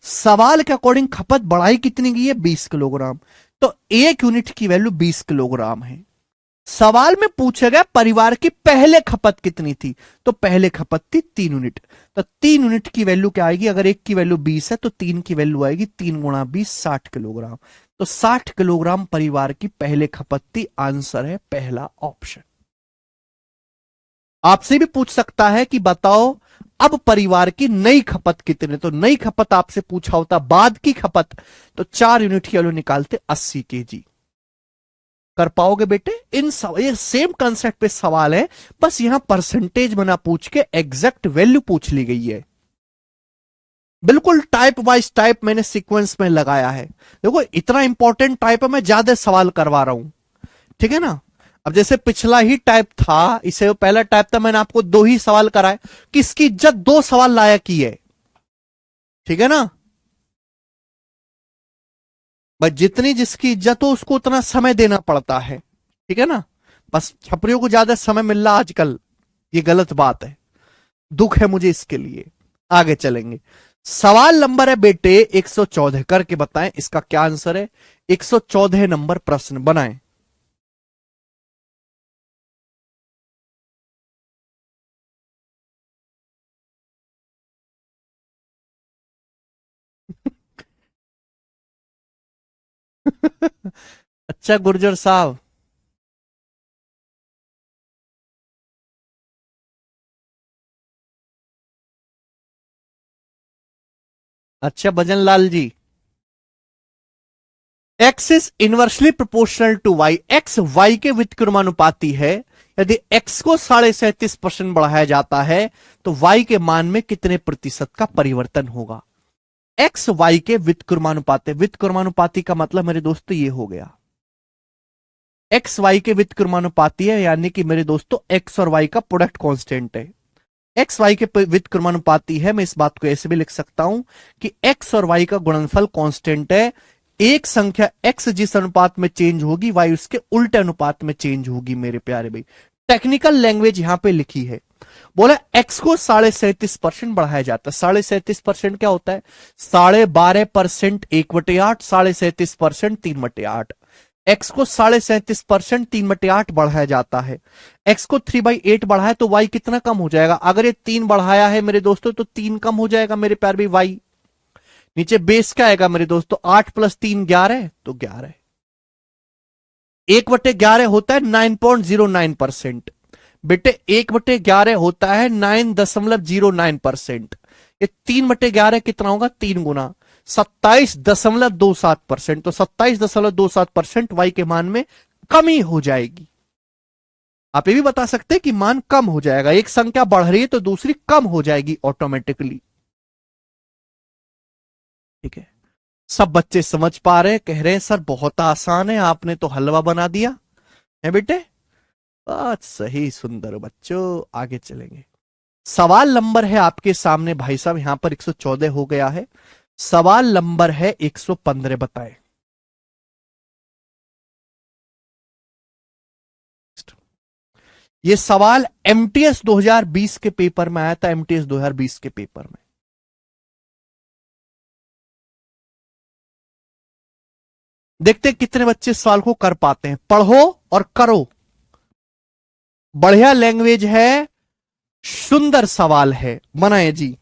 सवाल के अकॉर्डिंग खपत बढ़ाई कितनी गई है? 20 किलोग्राम। तो 1 यूनिट की वैल्यू 20 किलोग्राम है। सवाल में पूछा गया परिवार की पहले खपत कितनी थी, तो पहले खपत थी 3 यूनिट। तो 3 यूनिट की वैल्यू क्या आएगी? अगर एक की वैल्यू 20 है तो 3 की वैल्यू आएगी 3 गुणा 20, 60 किलोग्राम। तो 60 किलोग्राम परिवार की पहले खपत थी। आंसर है पहला ऑप्शन। आपसे भी पूछ सकता है कि बताओ अब परिवार की नई खपत कितनी? तो नई खपत आपसे पूछा होता बाद की खपत, तो 4 यूनिट की वैल्यू निकालते 80 केजी। कर पाओगे बेटे? ये सेम कंसेप्ट पे सवाल है, बस यहां परसेंटेज में ना पूछ के एग्जैक्ट वैल्यू पूछ ली गई है। बिल्कुल टाइप वाइज टाइप मैंने सीक्वेंस में लगाया है। देखो इतना इंपॉर्टेंट टाइप है, मैं ज्यादा सवाल करवा रहा हूं। ठीक है ना? अब जैसे पिछला ही टाइप था, इसे पहला टाइप था, मैंने आपको दो ही सवाल कराए, किसकी इज्जत दो सवाल लायक की है, ठीक है ना भाई। जितनी जिसकी इज्जत हो उसको उतना समय देना पड़ता है, ठीक है ना। बस छपरियों को ज्यादा समय मिल रहा आजकल, ये गलत बात है, दुख है मुझे इसके लिए। आगे चलेंगे। सवाल नंबर है बेटे 114, करके बताएं इसका क्या आंसर है। 114 नंबर प्रश्न बनाएं। अच्छा गुर्जर साहब। अच्छा Bhajan Lal ji. X is inversely proportional to Y, X Y के व्युत्क्रमानुपाती है। यदि एक्स को 37.5% बढ़ाया जाता है तो वाई के मान में कितने प्रतिशत का परिवर्तन होगा। एक्स वाई के व्युत्क्रमानुपाती, व्युत्क्रमानुपाती का मतलब मेरे दोस्तों ये हो गया, एक्स वाई के व्युत्क्रमानुपाती है, यानी कि मेरे दोस्तों एक्स और वाई का प्रोडक्ट कांस्टेंट है। एक्स वाई के व्युत्क्रमानुपाती है, मैं इस बात को ऐसे भी लिख सकता हूं कि एक्स और वाई का गुणनफल कांस्टेंट है। एक संख्या एक्स जिस अनुपात में चेंज होगी वाई उसके उल्टे अनुपात में चेंज होगी मेरे प्यारे भाई। टेक्निकल लैंग्वेज यहां पे लिखी है। बोला एक्स को 37.5% बढ़ाया जाता है। 37.5% क्या होता है, 12.5% 1/8, 37.5% 3/8। एक्स को 37.5% 3/8 बढ़ाया जाता है। एक्स को 3/8 बढ़ाया तो वाई कितना कम हो जाएगा, अगर ये 3 बढ़ाया है मेरे दोस्तों तो 3 कम हो जाएगा मेरे प्यार भी वाई। नीचे बेस क्या आएगा मेरे दोस्तों, 8 + 3 11, तो 11। 1/11 होता है 9.09%। बेटे 1/11 होता है 9.09%। ये 3/11 कितना होगा, 3 गुना, 27.27%। तो 27.27% वाई के मान में कमी हो जाएगी। आप ये भी बता सकते हैं कि मान कम हो जाएगा, एक संख्या बढ़ रही है तो दूसरी कम हो जाएगी ऑटोमेटिकली, ठीक है। सब बच्चे समझ पा रहे हैं, कह रहे हैं सर बहुत आसान है, आपने तो हलवा बना दिया है बेटे। बात सही, सुंदर बच्चों। आगे चलेंगे। सवाल नंबर है आपके सामने भाई साहब, यहां पर 114 हो गया है। सवाल नंबर है 115, बताएं। ये सवाल एमटीएस 2020 के पेपर में आया था, एमटीएस 2020 के पेपर में। देखते हैं कितने बच्चे इस सवाल को कर पाते हैं, पढ़ो और करो। बढ़िया लैंग्वेज है, सुंदर सवाल है, बनाए जी।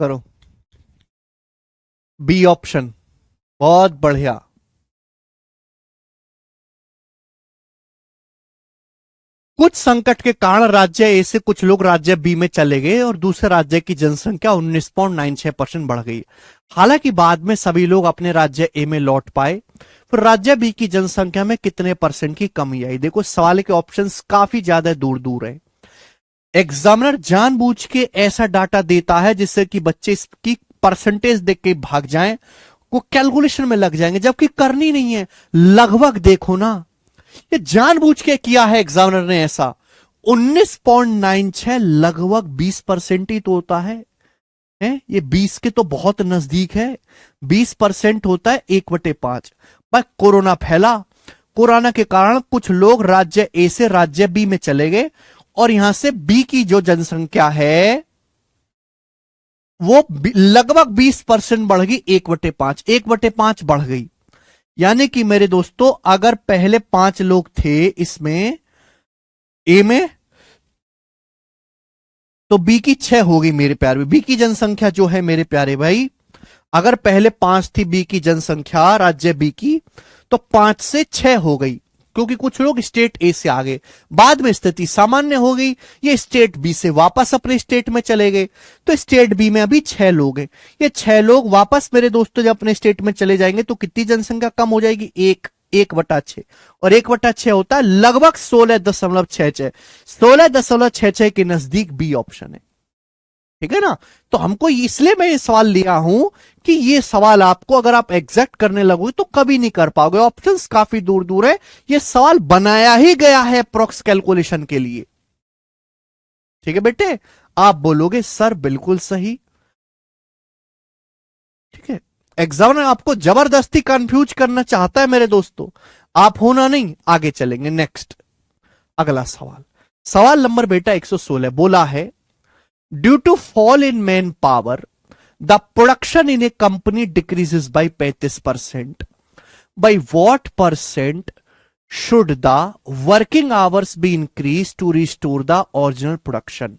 करो, बी ऑप्शन, बहुत बढ़िया। कुछ संकट के कारण राज्य ए से कुछ लोग राज्य बी में चले गए और दूसरे राज्य की जनसंख्या 19.96% बढ़ गई। हालांकि बाद में सभी लोग अपने राज्य ए में लौट पाए। फिर राज्य बी की जनसंख्या में कितने परसेंट की कमी आई? देखो सवाल के ऑप्शंस काफी ज्यादा दूर दूर है। एग्जामिनर जानबूझ के ऐसा डाटा देता है जिससे कि बच्चे इसकी परसेंटेज देख के भाग जाएं, वो कैलकुलेशन में लग जाएंगे, जबकि करनी नहीं है। लगभग देखो ना, ये जानबूझ के किया है एग्जामिनर ने ऐसा। 19.96 लगभग 20% ही तो होता है। ये 20 के तो बहुत नजदीक है। 20% होता है 1/5। पर कोरोना फैला, कोरोना के कारण कुछ लोग राज्य ए से राज्य बी में चले गए और यहां से बी की जो जनसंख्या है वो लगभग 20% बढ़ गई। 1/5, 1/5 बढ़ गई। यानी कि मेरे दोस्तों अगर पहले 5 लोग थे इसमें ए में, तो बी की 6 हो गई मेरे प्यारे। बी की जनसंख्या जो है मेरे प्यारे भाई, अगर पहले 5 थी बी की जनसंख्या राज्य बी की, तो 5 से 6 हो गई, क्योंकि कुछ लोग स्टेट ए से आ गए। बाद में स्थिति सामान्य हो गई, ये स्टेट बी से वापस अपने स्टेट में चले गए, तो स्टेट बी में अभी 6 लोग हैं। ये 6 लोग वापस मेरे दोस्तों जब अपने स्टेट में चले जाएंगे तो कितनी जनसंख्या कम हो जाएगी? 1/6। और 1/6 होता है लगभग 16.66। 16.66 के नजदीक बी ऑप्शन है। ठीक है ना? तो हमको इसलिए मैं ये सवाल लिया हूं कि ये सवाल आपको अगर आप एग्जैक्ट करने लगोगे तो कभी नहीं कर पाओगे। ऑप्शंस काफी दूर दूर है, ये सवाल बनाया ही गया है अप्रोक्स कैलकुलेशन के लिए। ठीक है बेटे? आप बोलोगे सर बिल्कुल सही। ठीक है, एग्जामिनर आपको जबरदस्ती कंफ्यूज करना चाहता है मेरे दोस्तों, आप होना नहीं। आगे चलेंगे, नेक्स्ट अगला सवाल। सवाल नंबर बेटा 116 बोला है, due to fall in man power the production in a company decreases by 35%। By what percent should the working hours be increase to restore the original production?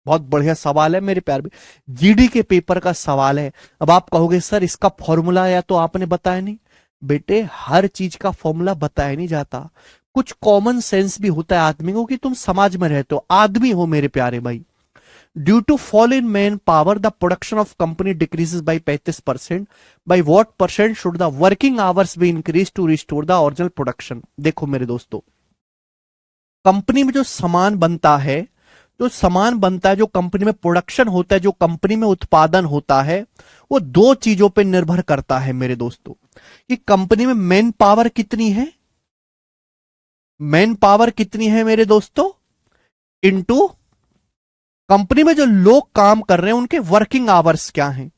बहुत बढ़िया सवाल है मेरे प्यार भी, जीडी के पेपर का सवाल है। अब आप कहोगे सर इसका फॉर्मूला या तो आपने बताया नहीं। बेटे हर चीज का फॉर्मूला बताया नहीं जाता, कुछ कॉमन सेंस भी होता है आदमी को, कि तुम समाज में रहते हो, आदमी हो मेरे प्यारे भाई। Due to fall in man power the production of company decreases by 35%। By what percent should the working hours be increase to restore the original production? देखो मेरे दोस्तों, कंपनी में जो सामान बनता है, जो कंपनी में प्रोडक्शन होता है, जो कंपनी में उत्पादन होता है, वो 2 चीजों पे निर्भर करता है मेरे दोस्तों। कि कंपनी में मैन पावर कितनी है, मैन पावर कितनी है मेरे दोस्तों, इनटू कंपनी में जो लोग काम कर रहे हैं उनके वर्किंग आवर्स क्या हैं।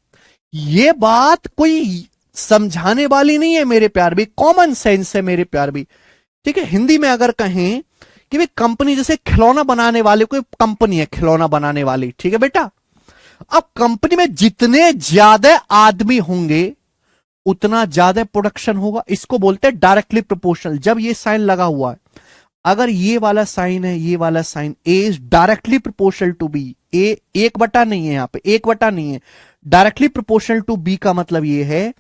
ये बात कोई समझाने वाली नहीं है मेरे प्यार भी, कॉमन सेंस है मेरे प्यार भी। ठीक है, हिंदी में अगर कहें कि भाई कंपनी, जैसे खिलौना बनाने वाले कोई कंपनी है, खिलौना बनाने वाली, ठीक है बेटा। अब कंपनी में जितने ज्यादा आदमी होंगे उतना ज्यादा प्रोडक्शन होगा। इसको बोलते हैं डायरेक्टली प्रोपोर्शनल। जब ये साइन लगा हुआ है, अगर ये वाला साइन है, ये वाला sine, A is directly proportional to B. A 1/, नहीं है, यहां पे 1/, नहीं है, डायरेक्टली प्रोपोर्शनल टू बी का मतलब ये है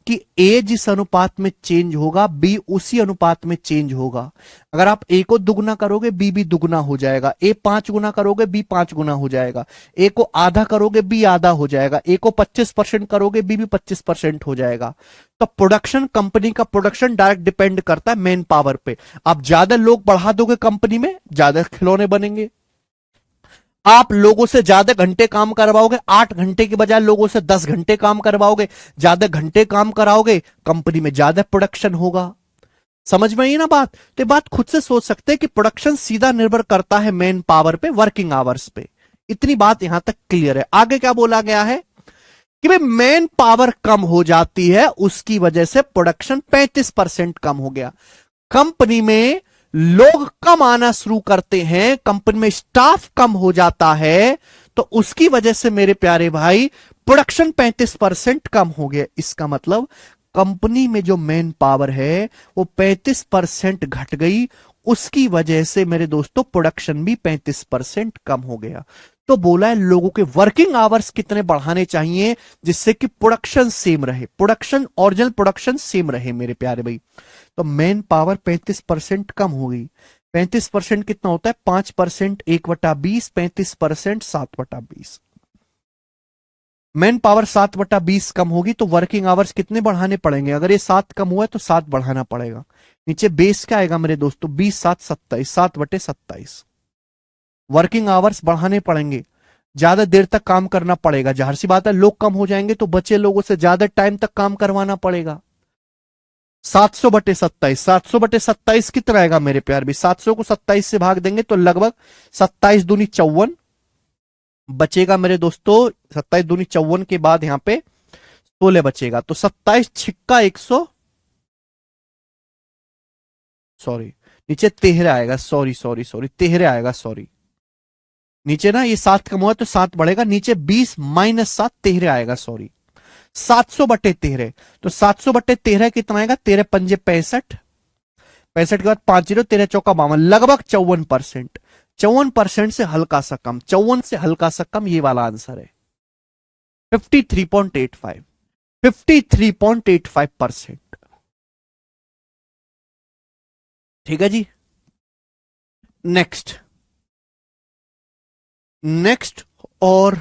कि ए जिस अनुपात में चेंज होगा बी उसी अनुपात में चेंज होगा। अगर आप ए को दुगना करोगे बी भी दुगना हो जाएगा, ए 5 गुना करोगे बी 5 गुना हो जाएगा, ए को आधा करोगे बी आधा हो जाएगा, ए को 25% करोगे बी भी 25% हो जाएगा। तो प्रोडक्शन, कंपनी का प्रोडक्शन डायरेक्ट डिपेंड करता है मैन पावर पे। आप ज्यादा लोग बढ़ा दोगे कंपनी में, ज्यादा खिलौने बनेंगे। आप लोगों से ज्यादा घंटे काम करवाओगे, 8 घंटे के बजाय लोगों से 10 घंटे काम करवाओगे, ज्यादा घंटे काम कराओगे, कंपनी में ज्यादा प्रोडक्शन होगा। समझ में आई ना बात? तो ये बात खुद से सोच सकते हैं कि प्रोडक्शन सीधा निर्भर करता है मैन पावर पे, वर्किंग आवर्स पे। इतनी बात यहां तक क्लियर है। आगे क्या बोला गया है कि भाई मैन पावर कम हो जाती है, उसकी वजह से प्रोडक्शन 35% कम हो गया। कंपनी में लोग कम आना शुरू करते हैं, कंपनी में स्टाफ कम हो जाता है, तो उसकी वजह से मेरे प्यारे भाई प्रोडक्शन 35% कम हो गया। इसका मतलब कंपनी में जो मैन पावर है वो 35% घट गई, उसकी वजह से मेरे दोस्तों प्रोडक्शन भी 35% कम हो गया। तो बोला है लोगों के वर्किंग आवर्स कितने बढ़ाने चाहिए जिससे कि प्रोडक्शन सेम रहे, प्रोडक्शन ओरिजिनल प्रोडक्शन सेम रहे मेरे प्यारे भाई। तो मैन पावर 35% कम हो गई। 35% कितना होता है? 5%, 1/20, 35%, 7/20। मैन पावर 7/20 कम होगी तो वर्किंग आवर्स कितने बढ़ाने पड़ेंगे? अगर ये 7 कम हुआ है तो 7 बढ़ाना पड़ेगा। नीचे बेस क्या आएगा मेरे दोस्तों? 20, 7, 27, 7/27। वर्किंग आवर्स बढ़ाने पड़ेंगे, ज्यादा देर तक काम करना पड़ेगा। जाहिर सी बात है लोग कम हो जाएंगे तो बचे लोगों से ज्यादा टाइम तक काम करवाना पड़ेगा। 700/27, 700/27 कितना आएगा मेरे प्यार भी? 700 को 27 से भाग देंगे तो लगभग 27 दूनी 54 बचेगा मेरे दोस्तों। 27 दूनी 54 के बाद यहां पे 16 बचेगा, तो 27 छिक्का 100, सॉरी नीचे 13 आएगा, सॉरी सॉरी सॉरी 13 आएगा, सॉरी नीचे ना ये 7 कम हुआ तो 7 बढ़ेगा, नीचे 20 माइनस 7 13 आएगा, सॉरी 700/13। तो 700/13 कितना आएगा? 13 पंजे 65, 65 के बाद 5 जीरो, 13 चौका 52, लगभग 54%। 54% से हल्का सा कम, 54 से हल्का सा कम, ये वाला आंसर है 53.85, 53.85%। ठीक है जी। नेक्स्ट नेक्स्ट और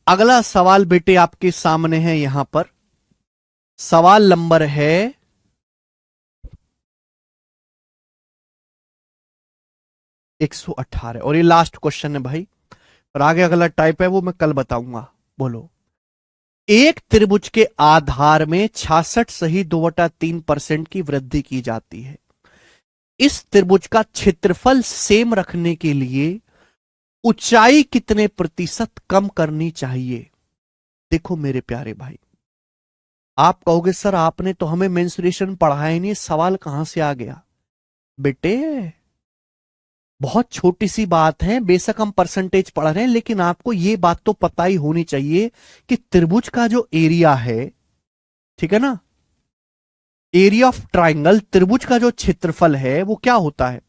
अगला सवाल बेटे आपके सामने है। यहां पर सवाल नंबर है 118 और ये लास्ट क्वेश्चन है भाई, और आगे अगला टाइप है वो मैं कल बताऊंगा। बोलो, एक त्रिभुज के आधार में 66 सही 2/3% की वृद्धि की जाती है। इस त्रिभुज का क्षेत्रफल सेम रखने के लिए ऊंचाई कितने प्रतिशत कम करनी चाहिए? देखो मेरे प्यारे भाई, आप कहोगे सर आपने तो हमें मेंसुरेशन पढ़ाया ही नहीं, सवाल कहां से आ गया? बेटे बहुत छोटी सी बात है, बेशक हम परसेंटेज पढ़ रहे हैं लेकिन आपको यह बात तो पता ही होनी चाहिए कि त्रिभुज का जो एरिया है, ठीक है ना, एरिया ऑफ ट्राइंगल, त्रिभुज का जो क्षेत्रफल है वो क्या होता है?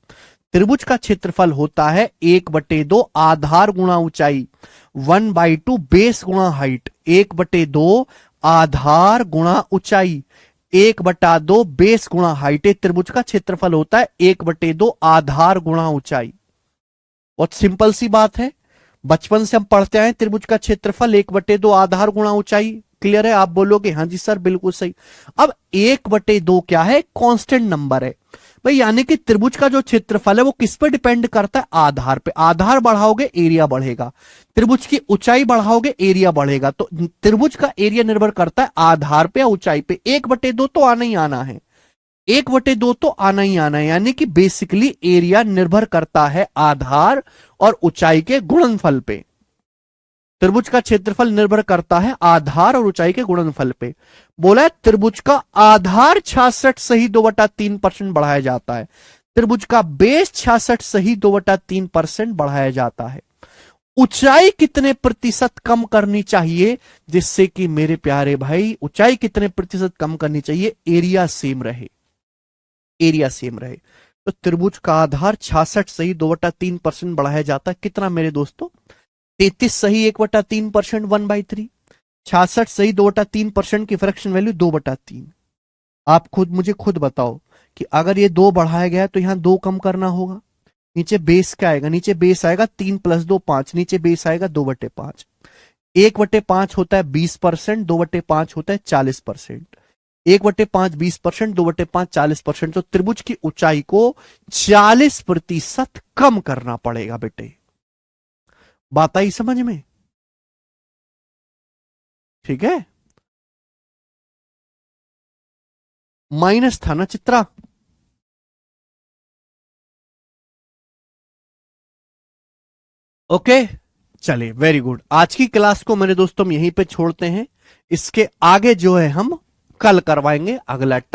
त्रिभुज का क्षेत्रफल होता है 1/2 आधार गुणा ऊंचाई, 1/2 बेस गुणा हाइट, 1/2 आधार गुणा ऊंचाई, 1/2 बेस गुणा हाइट। त्रिभुज का क्षेत्रफल होता है 1/2 आधार गुणा ऊंचाई। बहुत सिंपल सी बात है, बचपन से हम पढ़ते आए त्रिभुज का क्षेत्रफल 1/2 आधार गुणा ऊंचाई। क्लियर है? आप बोलोगे हाँ जी सर बिल्कुल सही। अब 1/2 क्या है? कांस्टेंट नंबर है भाई, यानी कि त्रिभुज का जो क्षेत्रफल है वो किस पे डिपेंड करता है? आधार पे। आधार बढ़ाओगे एरिया बढ़ेगा, त्रिभुज की ऊंचाई बढ़ाओगे एरिया बढ़ेगा, तो त्रिभुज का एरिया निर्भर करता है आधार पे या ऊंचाई पे। 1/2 तो आना ही आना है, 1/2 तो आना ही आना है, यानी कि बेसिकली एरिया निर्भर करता है आधार और ऊंचाई के गुणनफल पे। त्रिभुज का क्षेत्रफल निर्भर करता है आधार और ऊंचाई के गुणनफल पे। बोला है त्रिभुज का आधार 66 सही 2/3% बढ़ाया जाता है, त्रिभुज का बेस 66 सही 2/3% बढ़ाया जाता है। ऊंचाई कितने प्रतिशत कम करनी चाहिए जिससे कि मेरे प्यारे भाई ऊंचाई कितने प्रतिशत कम करनी चाहिए? एरिया सेम रहे, एरिया सेम रहे। तो त्रिभुज का आधार 66 सही 2/3% बढ़ाया जाता है। कितना मेरे दोस्तों? 33 सही 1/3%, 1/3। 66 सही 2/3% की फ्रैक्शन वैल्यू 2/3। आप खुद मुझे खुद बताओ कि अगर ये 2 बढ़ाया गया तो यहां 2 कम करना होगा। नीचे बेस क्या आएगा? नीचे बेस आएगा 3 + 2 5, नीचे बेस आएगा 2/5। 1/5 होता है 20%, 2/5 होता है 40%। 1/5 20%, 2/5 40%। तो त्रिभुज की ऊंचाई को 40% कम करना पड़ेगा बेटे। बात आई समझ में? ठीक है, माइनस था ना चित्रा? ओके, चलिए वेरी गुड। आज की क्लास को मेरे दोस्तों हम यहीं पे छोड़ते हैं, इसके आगे जो है हम कल करवाएंगे अगला टाइप।